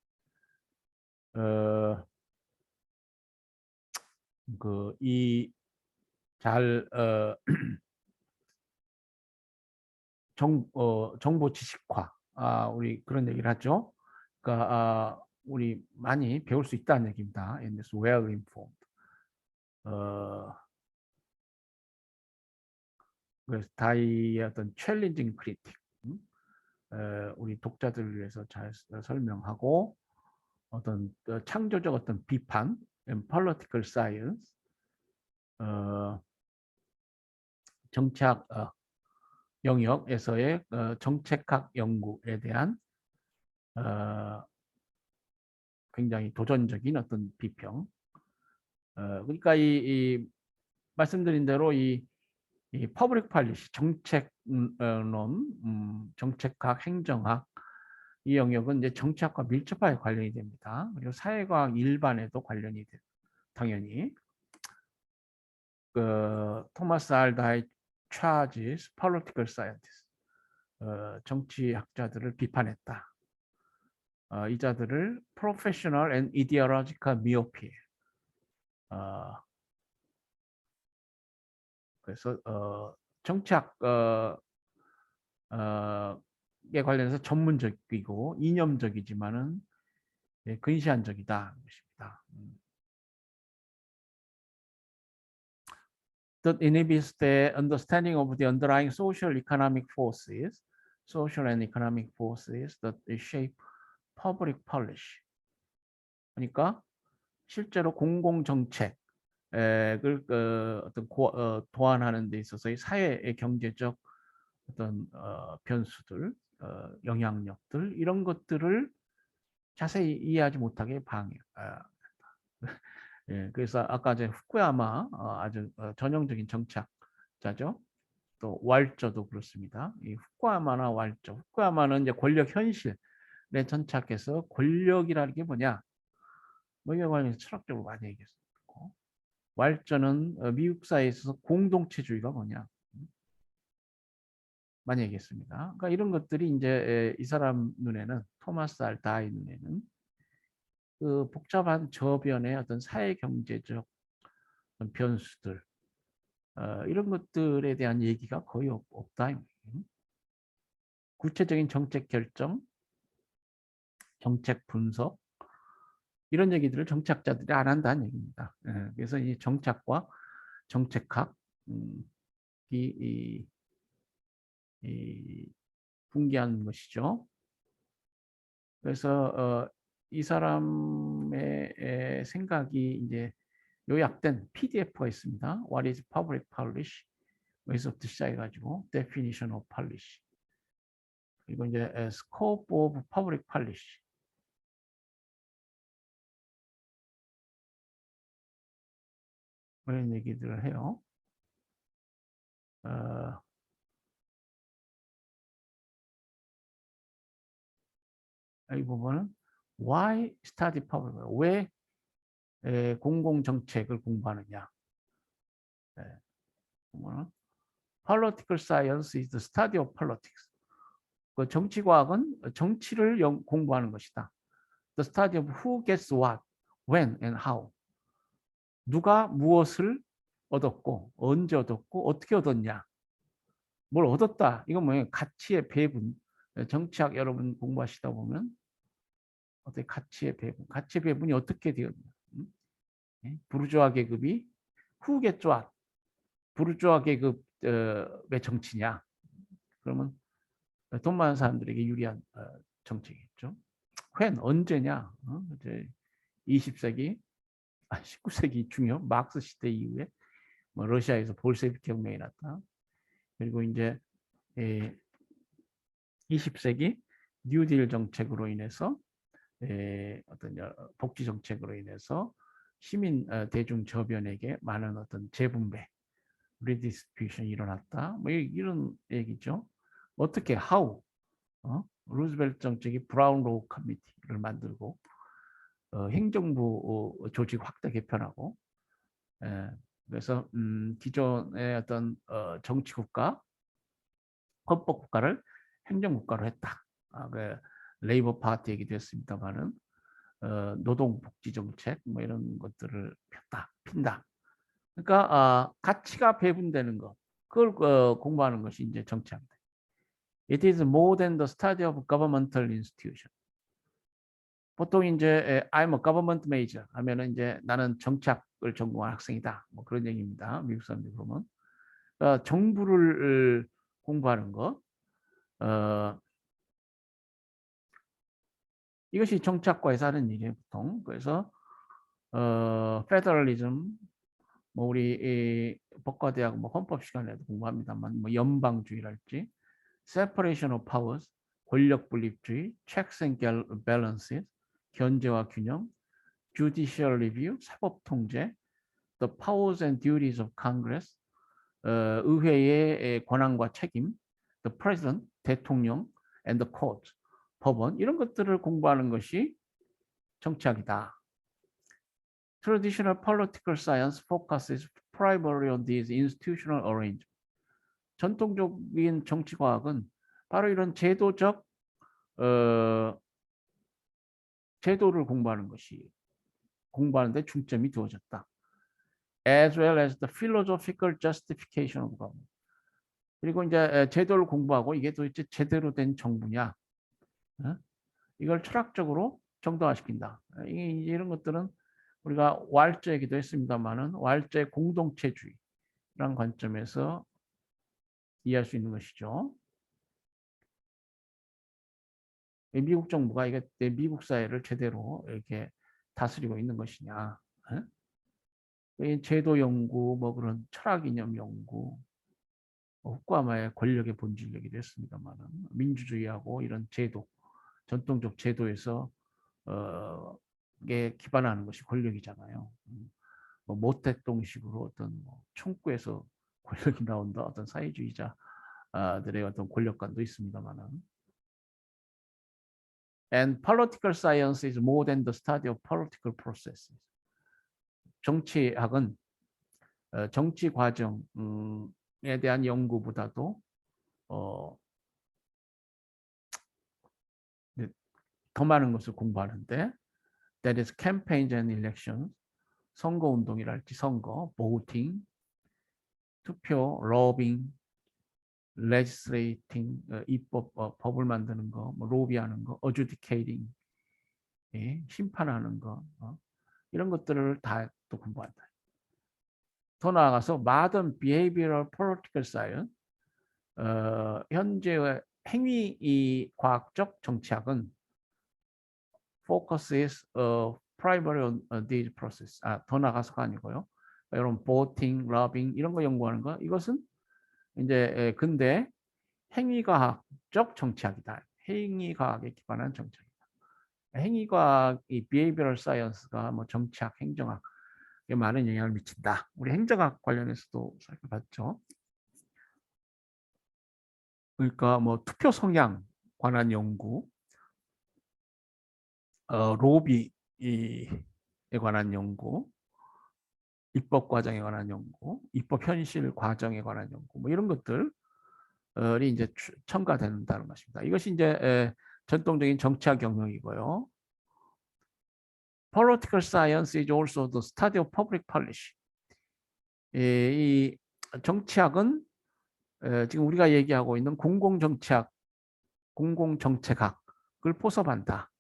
이 잘 정보 지식화, 우리 그런 얘기를 하죠. 그러니까 우리 많이 배울 수 있다는 얘기입니다. In this well-informed. 그래서 다이의 어떤 챌린징 크리틱, 우리 독자들을 위해서 잘 설명하고 어떤 창조적 어떤 비판, political science, 정치학 영역에서의 정책학 연구에 대한 굉장히 도전적인 어떤 비평. 그러니까 이 말씀드린 대로 이 퍼블릭 팔리시 정책론, 정책학, 행정학 이 영역은 이제 정치학과 밀접하게 관련이 됩니다. 그리고 사회과학 일반에도 관련이 돼요. 당연히 그 토마스 알다이 차지스 political scientist, 정치학자들을 비판했다. 이 자들을 professional and ideological myopia. 그래서 정치학 에 관련해서 전문적이고 이념적이지만은 근시안적이다 것입니다. That inhibits the understanding of the underlying social economic forces, social and economic forces that shape public policy. 그러니까 실제로 공공 정책을 어떤 도안하는 데 있어서의 사회의 경제적 어떤 변수들, 영향력들 이런 것들을 자세히 이해하지 못하게 방해. 예, 그래서 아까 이제 후쿠야마 아주 전형적인 정착자죠. 또 왈저도 그렇습니다. 이 후쿠야마나 왈저, 후쿠야마는 이제 권력 현실에 전착해서 권력이라는 게 뭐냐? 뭐 이에 관해서 철학적으로 많이 얘기했었고, 왈저는 미국 사회에 있어서 공동체주의가 뭐냐? 많이 얘기했습니다. 그러니까 이런 것들이 이제 이 사람 눈에는 토마스 알 다이 눈에는 그 복잡한 저변의 어떤 사회 경제적 변수들 이런 것들에 대한 얘기가 거의 없다. 구체적인 정책 결정, 정책 분석 이런 얘기들을 정착자들이 안 한다는 얘기입니다. 그래서 이 정착과 정책학 이, 이 분기한 것이죠. 그래서 이 사람의 생각이 이제 요약된 PDF가 있습니다. What is public policy? 여기서부터 시작해가지고 Definition of policy. 그리고 이제 Scope of public policy. 그런 얘기들을 해요. 이 부분은 Why study public? 왜 공공정책을 공부하느냐? Political science is the study of politics. 그 정치과학은 정치를 공부하는 것이다. The study of who gets what, when and how. 누가 무엇을 얻었고 언제 얻었고 어떻게 얻었냐. 뭘 얻었다. 이건 뭐예요? 가치의 배분. 정치학 여러분 공부하시다 보면 어떻게 가치의 배분. 가치의 배분이 어떻게 되었냐. 부르주아 계급이 who gets what. 부르주아 계급의 정치냐. 그러면 돈 많은 사람들에게 유리한 정책이겠죠. when 언제냐? 이제 20세기, 19세기 중요 막스 시대 이후에 뭐 러시아에서 볼셰비키 혁명이 났다. 그리고 이제 20세기 뉴딜 정책으로 인해서 어떤 복지 정책으로 인해서 시민 대중 저변에게 많은 어떤 재분배, 리디스트리뷰션이 일어났다. 뭐 이런 얘기죠. 어떻게 how 루즈벨트 정책이 브라운 로우 커미티를 만들고 행정부 조직 확대 개편하고 그래서 기존의 어떤 정치국가, 헌법국가를 행정국가로 했다. 그 레이버 파티 얘기도 했습니다만은 노동복지정책 뭐 이런 것들을 핀다. 그러니까 가치가 배분되는 것, 그걸 공부하는 것이 이제 정치학입니다. It is more than the study of governmental institution. 보통 이제 I'm a government major 하면은 이제 나는 정치학을 전공한 학생이다. 뭐 그런 얘기입니다. 미국 사람들 그러면 정부를 공부하는 것, 이것이 정치학과에서 하는 일이에요 보통. 그래서 페더럴리즘, 뭐 우리 법과대학 뭐 헌법 시간에도 공부합니다만, 뭐 연방주의랄지, separation of powers, 권력 분립주의, checks and balances, 견제와 균형, judicial review, 사법 통제, the powers and duties of Congress, 의회의 권한과 책임, the president, 대통령, and the court, 법원, 이런 것들을 공부하는 것이 정치학이다. Traditional political science focuses primarily on these institutional arrangements. 전통적인 정치과학은 바로 이런 제도적 제도를 공부하는데 중점이 두어졌다. As well as the philosophical justification of government. 그리고 이제 제도를 공부하고 이게 도대체 제대로 된 정부냐? 이걸 철학적으로 정당화시킨다. 이런 것들은 우리가 왈저 얘기도 했습니다만은 왈저의 공동체주의라는 관점에서 이해할 수 있는 것이죠. 미국 정부가 이게 미국 사회를 제대로 이렇게 다스리고 있는 것이냐? 제도 연구, 뭐 그런 철학 이념 연구, 후쿠야마의 권력의 본질 얘기도 했습니다만은 민주주의하고 이런 제도, 전통적 제도에서 기반하는 것이 권력이잖아요. 뭐 모택동식으로 어떤 뭐 총구에서 권력이 나온다 어떤 사회주의자들의 어떤 권력관도 있습니다만은. And political science is more than the study of political processes. 정치학은 정치 과정에 대한 연구보다도 더 많은 것을 공부하는데, that is campaigns and elections, 선거운동이랄지 선거, voting, 투표, lobbying, legislating, 입법, 법을 만드는 거, 뭐 로비하는 거, adjudicating, 예, 심판하는 거, 이런 것들을 다 또 공부한다. 더 나아가서 modern behavioral political science, 현재의 행위 과학적 정치학은 focuses primarily on these process. 더 나가서가 아니고요. 이런 voting, lobbying 이런 거 연구하는 거, 이것은 이제 근대 행위과학적 정치학이다. 행위과학에 기반한 정치학이다. 행위과학, 이 behavioral science가 뭐 정치학, 행정학에 많은 영향을 미친다. 우리 행정학 관련해서도 살펴봤죠. 그러니까 뭐 투표 성향 관한 연구, 로비에 관한 연구, 입법 과정에 관한 연구, 입법 현실 과정에 관한 연구, 뭐 이런 것들이 이제 첨가된다는 것입니다. 이것이 이제 전통적인 정치학 영역이고요. Political science is also the study of public policy. 이 정치학은 지금 우리가 얘기하고 있는 공공정치학, 공공정책학을 포섭한다.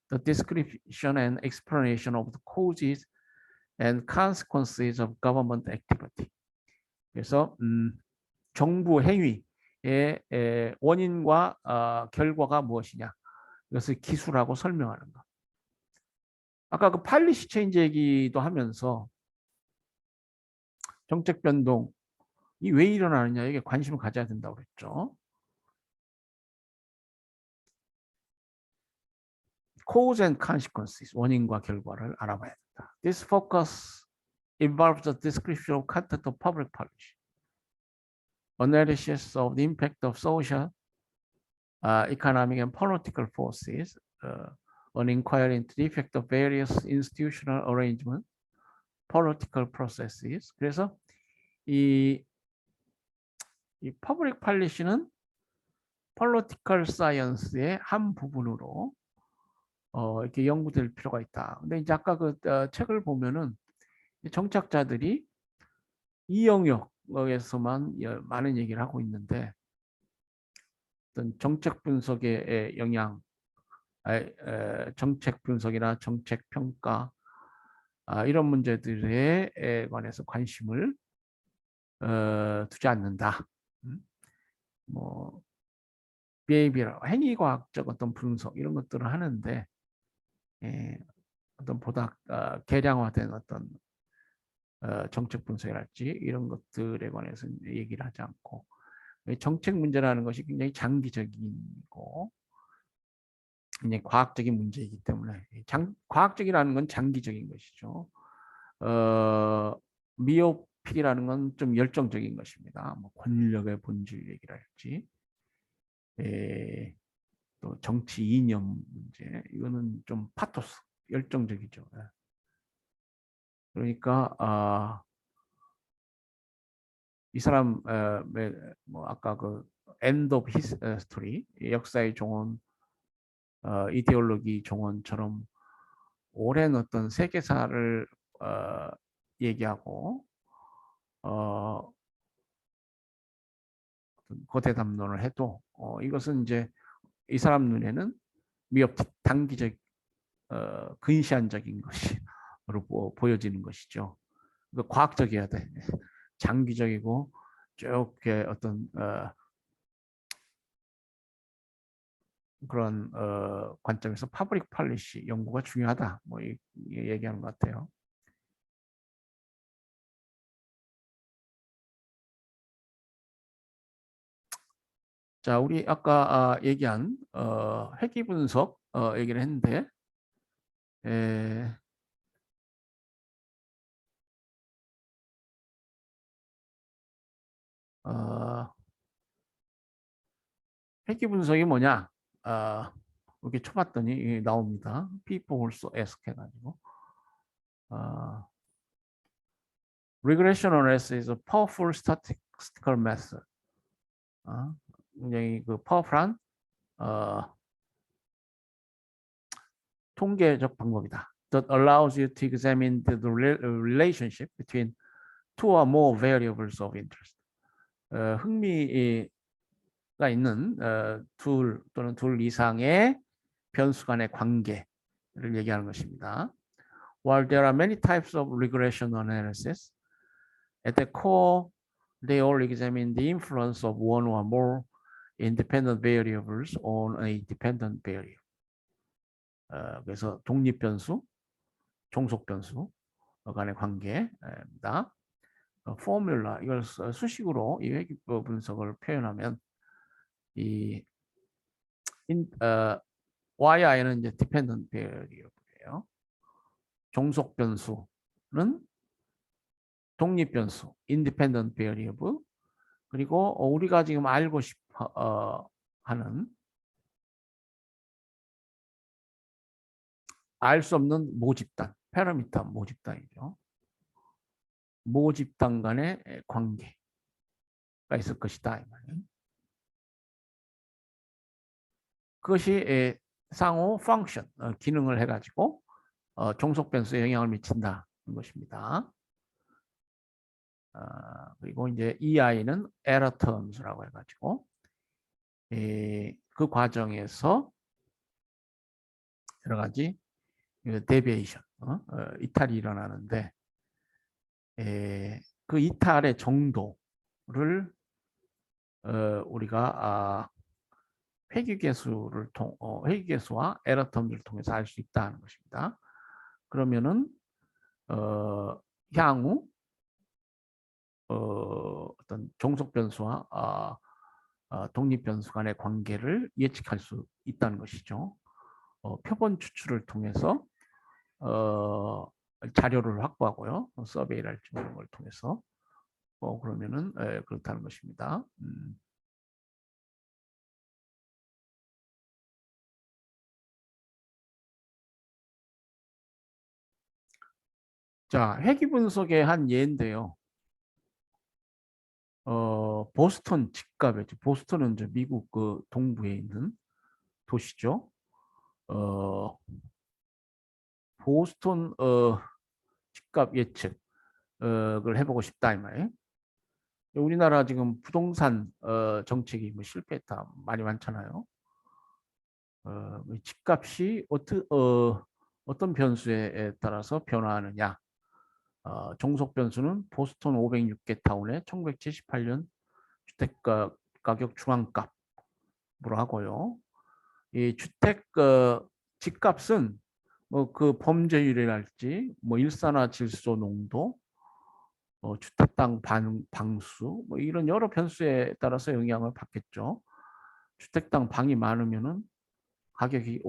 The description and explanation of the causes and consequences of government activity. 그래서 정부 행위의 원인과 결과가 무엇이냐, 이것을 기술하고 설명하는 것. 아까 그 팔리시 체인지 얘기도 하면서 정책 변동이 왜 일어나느냐, 이게 관심을 가져야 된다고 그랬죠. Cause and consequences, 원인과 결과를 알아봐야 된다. This focus involves the description of content of public policy, analysis of the impact of social, economic and political forces, an inquiry into the effect of various institutional arrangements, political processes. 그래서 이 public policy는 political science의 한 부분으로 이렇게 연구될 필요가 있다. 근데 이제 아까 그 책을 보면은 정치학자들이 이 영역에서만 많은 얘기를 하고 있는데, 어떤 정책 분석의 영향, 정책 분석이나 정책 평가, 이런 문제들에 관해서 관심을 두지 않는다. 뭐 behavioral, 행위과학적 어떤 분석 이런 것들을 하는데, 어떤 보다 개량화된 어떤 정책 분석이랄지 이런 것들에 관해서 얘기를 하지 않고, 정책 문제라는 것이 굉장히 장기적이고 굉장히 과학적인 문제이기 때문에, 과학적이라는 건 장기적인 것이죠. 미오픽이라는 건 좀 열정적인 것입니다. 뭐 권력의 본질 얘기를 할지, 또 정치 이념 문제, 이거는 좀 파토스, 열정적이죠. 그러니까 이 사람 뭐 아까 그 end of history, 역사의 종언, 이데올로기 종언처럼 오랜 어떤 세계사를 얘기하고 거대 담론을 해도 이것은 이제 이 사람 눈에는 미흡 단기적 근시안적인 것으로 보여지는 것이죠. 그러니까 과학적이어야 돼. 장기적이고 쭉 어떤 그런 관점에서 퍼블릭 폴리시 연구가 중요하다. 뭐 얘기하는 것 같아요. 자, 우리 아까 얘기한 회귀 분석 얘기를 했는데, 회귀 분석이 뭐냐? 이렇게 쳐봤더니 나옵니다. People also ask 해가지고. Regression analysis is a powerful statistical method. 굉장히 그 파워풀한 통계적 방법이다. That allows you to examine the relationship between two or more variables of interest. 흥미가 있는 둘 또는 둘 이상의 변수 간의 관계를 얘기하는 것입니다. While there are many types of regression analysis, at the core, they all examine the influence of one or more independent variables on a dependent variable. 그래서 독립 변수, 종속 변수 간의 관계입니다. 포뮬라 이걸 수식으로 이 회귀 분석을 표현하면 이 yi는 이제 dependent variable이에요. 종속 변수는 독립 변수, independent variable. 그리고 우리가 지금 알고 싶어 하는 알 수 없는 모집단, 파라미터 모집단이죠. 모집단 간의 관계가 있을 것이다. 이 말이에요. 그것이 상호 펑션, 기능을 해가지고 종속 변수에 영향을 미친다는 것입니다. 그리고 이제 EI는 error terms라고 해가지고 그 과정에서 여러 가지 데비에이션, 이탈이 일어나는데 그 이탈의 정도를 우리가 회귀계수와 에러 텀들을 통해서 알 수 있다는 것입니다. 그러면은 향후 어떤 종속 변수와 독립 변수 간의 관계를 예측할 수 있다는 것이죠. 표본 추출을 통해서 자료를 확보하고요. 서베이랄지 이런 걸 통해서 그러면은 그렇다는 것입니다. 자, 회귀 분석의 한 예인데요. 보스턴 집값이죠. 보스턴은 이제 미국 그 동부에 있는 도시죠. 보스턴 집값 예측을 해보고 싶다 이 말이에요. 우리나라 지금 부동산 정책이 뭐 실패했다 많이 많잖아요. 집값이 어떤 변수에 따라서 변화하느냐. 종속 변수는 보스턴 506개 타운의 1978년 주택가 가격 중앙값으로 하고요. 이 주택 집값은 뭐 그 범죄율이랄지 뭐 일산화 질소 농도, 주택당 방수 뭐 이런 여러 변수에 따라서 영향을 받겠죠. 주택당 방이 많으면은 가격이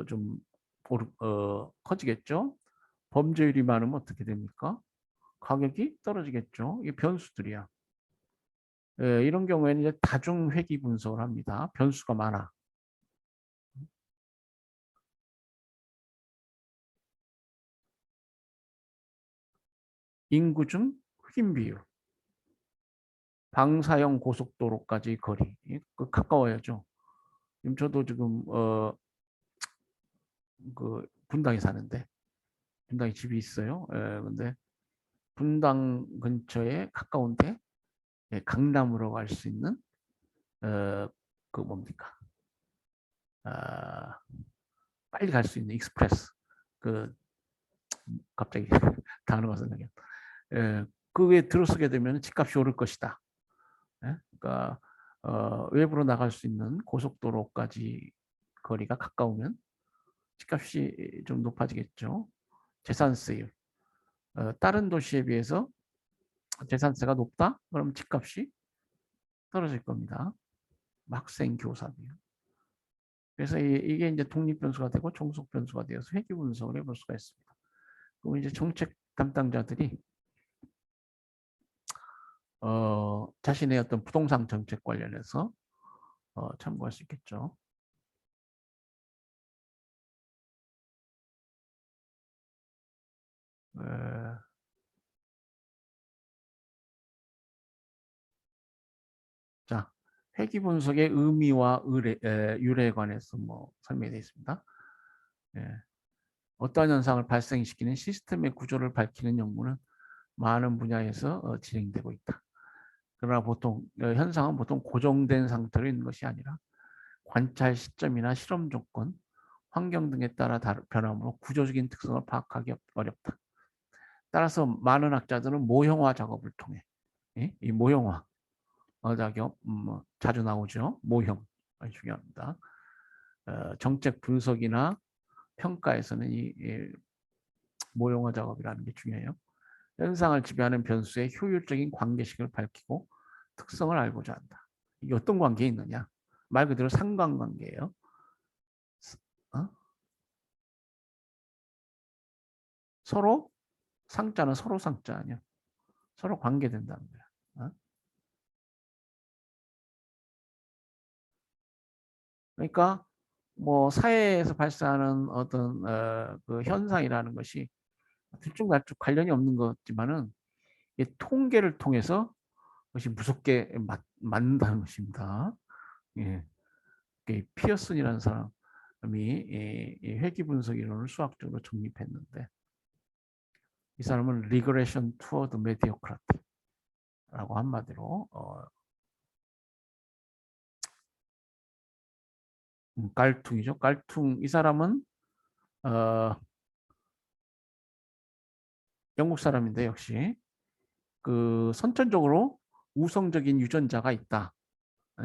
좀 커지겠죠. 범죄율이 많으면 어떻게 됩니까? 가격이 떨어지겠죠. 이게 변수들이야. 이런 경우에는 이제 다중 회귀 분석을 합니다. 변수가 많아. 인구 중 흑인 비율, 방사형 고속도로까지 거리, 가까워야죠. 지금 저도 지금 그 분당에 사는데 분당에 집이 있어요. 근데 분당 근처에 가까운데 강남으로 갈 수 있는 그 뭡니까? 빨리 갈 수 있는 익스프레스. 그 갑자기 단어가 생각이 안 나. 그에 들어서게 되면 집값이 오를 것이다. 그러니까 외부로 나갈 수 있는 고속도로까지 거리가 가까우면 집값이 좀 높아지겠죠. 재산세율. 다른 도시에 비해서 재산세가 높다? 그럼 집값이 떨어질 겁니다. 학생 교사 비율. 그래서 이게 이제 독립 변수가 되고 종속 변수가 되어서 회귀 분석을 해볼 수가 있습니다. 그리고 이제 정책 담당자들이 자신의 어떤 부동산 정책 관련해서 참고할 수 있겠죠. 자, 회귀 분석의 의미와 유래에 관해서 뭐 설명이 되어 있습니다. 예, 어떠한 현상을 발생시키는 시스템의 구조를 밝히는 연구는 많은 분야에서 진행되고 있다. 그러나 보통 현상은 보통 고정된 상태로 있는 것이 아니라 관찰 시점이나 실험 조건, 환경 등에 따라 변함으로 구조적인 특성을 파악하기 어렵다. 따라서 많은 학자들은 모형화 작업을 통해 이 모형화 작업 자주 나오죠. 모형 중요합니다. 정책 분석이나 평가에서는 이 모형화 작업이라는 게 중요해요. 현상을 지배하는 변수의 효율적인 관계식을 밝히고 특성을 알고자 한다. 이게 어떤 관계에 있느냐? 말 그대로 상관관계예요. 어? 서로 상자는 서로 상자 아니야. 서로 관계된다는 거야. 그러니까 뭐 사회에서 발생하는 어떤 그 현상이라는 것이 들쭉날쭉 관련이 없는 것지만은 통계를 통해서 그것이 무섭게 맞는다는 것입니다. 예. 피어슨이라는 사람이 이 회귀 분석 이론을 수학적으로 정립했는데 이 사람은 리그레션 투어드 메디오크라티라고 한마디로 깔퉁이죠. 깔퉁 이 사람은 어, 영국 사람인데 역시 그 선천적으로 우성적인 유전자가 있다.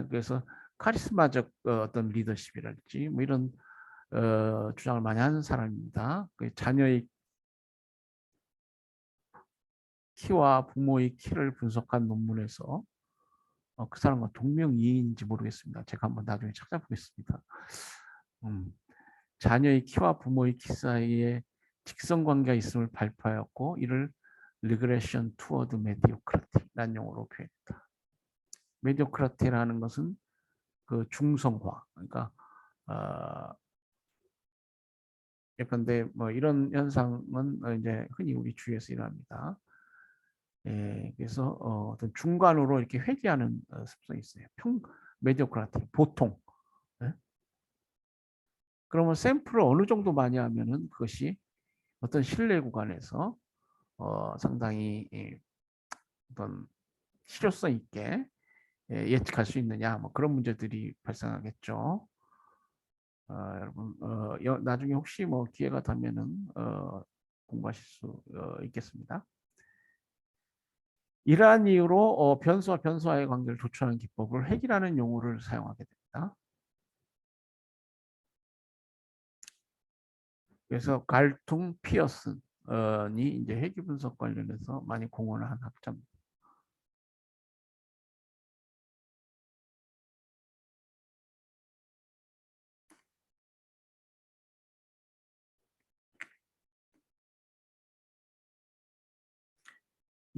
그래서 카리스마적 어떤 리더십이랄지 뭐 이런 주장을 많이 하는 사람입니다. 그 자녀의 키와 부모의 키를 분석한 논문에서 그 사람과 동명이인인지 모르겠습니다. 제가 한번 나중에 찾아보겠습니다. 자녀의 키와 부모의 키 사이에 직선관계가 있음을 발표하였고 이를 리그레션 투어드 메디오크라티라는 용어로 표현했다. 메디오크라티라는 것은 그 중성화, 그러니까 예컨대 뭐 이런 현상은 이제 흔히 우리 주위에서 일어납니다. 예, 그래서 어떤 중간으로 이렇게 회귀하는 습성이 있어요. 메디오크라티 보통. 예? 그러면 샘플을 어느 정도 많이 하면은 그것이 어떤 신뢰 구간에서 상당히 어떤 실효성 있게 예측할 수 있느냐 뭐 그런 문제들이 발생하겠죠. 여러분 나중에 혹시 뭐 기회가 되면은 공부하실 수 있겠습니다. 이러한 이유로 변수와 변수와의 관계를 조출하는 기법을 핵이라는 용어를 사용하게 됩니다. 그래서 갈퉁 피어슨이 이제 회귀 분석 관련해서 많이 공헌을 한 학자입니다.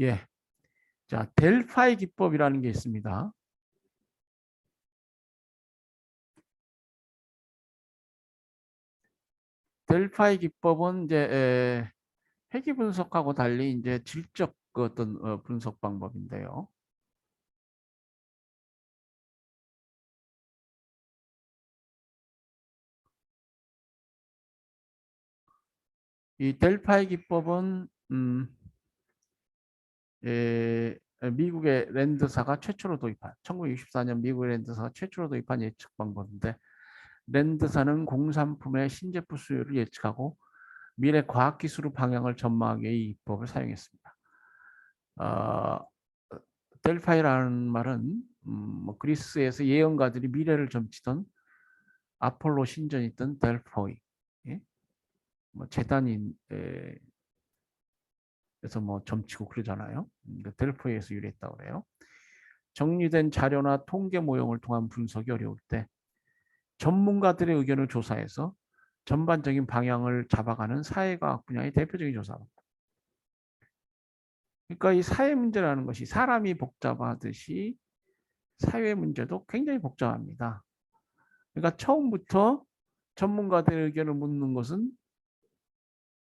예. 자, 델파이 기법이라는 게 있습니다. 델파이 기법은 이제 회귀 분석하고 달리 이제 질적 어떤 분석 방법인데요. 이 델파이 기법은 미국의 랜드사가 최초로 도입한 1964년 미국의 랜드사가 최초로 도입한 예측 방법인데 랜드사는 공산품의 신제품 수요를 예측하고 미래 과학기술 방향을 전망하기 위해 이 기법을 사용했습니다. 델파이라는 말은 뭐 그리스에서 예언가들이 미래를 점치던 아폴로 신전이 있던 델포이, 예? 뭐 재단이 그래서 뭐 점치고 그러잖아요. 델포이에서 유래했다고 그래요. 정리된 자료나 통계 모형을 통한 분석이 어려울 때 전문가들의 의견을 조사해서 전반적인 방향을 잡아가는 사회과학 분야의 대표적인 조사입니다. 그러니까 이 사회 문제라는 것이 사람이 복잡하듯이 사회 문제도 굉장히 복잡합니다. 그러니까 처음부터 전문가들의 의견을 묻는 것은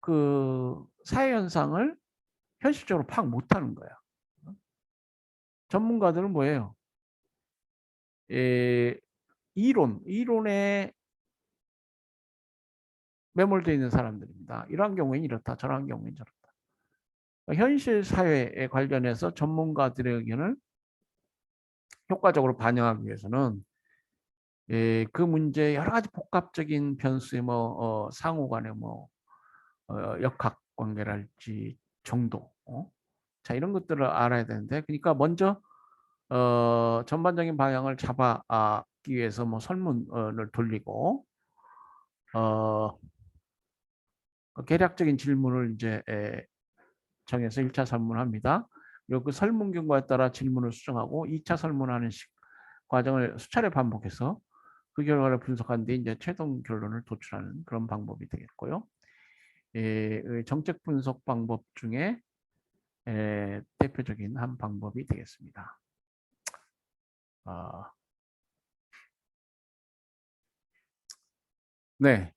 그 사회 현상을 현실적으로 파악 못하는 거야. 전문가들은 뭐예요? 이론에 매몰되어 있는 사람들입니다. 이러한 경우에는 이렇다, 저러한 경우에는 저렇다. 현실 사회에 관련해서 전문가들의 의견을 효과적으로 반영하기 위해서는 그 문제의 여러 가지 복합적인 변수의 상호 간의 역학 관계랄지 정도, 자 이런 것들을 알아야 되는데, 그러니까 먼저 전반적인 방향을 잡아기 위해서 설문을 돌리고 개략적인 질문을 이제 정해서 1차 설문합니다. 그리고 그 설문 결과에 따라 질문을 수정하고 2차 설문하는 과정을 수차례 반복해서 그 결과를 분석한 뒤에 이제 최종 결론을 도출하는 그런 방법이 되겠고요. 정책 분석 방법 중에 대표적인 한 방법이 되겠습니다. 네,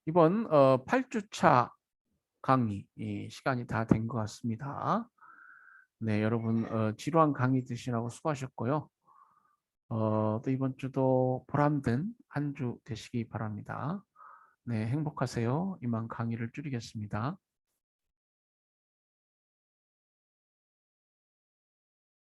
이번 8주차 강의 시간이 다 된 것 같습니다. 네, 여러분 지루한 강의 드시라고 수고하셨고요. 또 이번 주도 보람된 한 주 되시기 바랍니다. 네, 행복하세요. 이만 강의를 줄이겠습니다.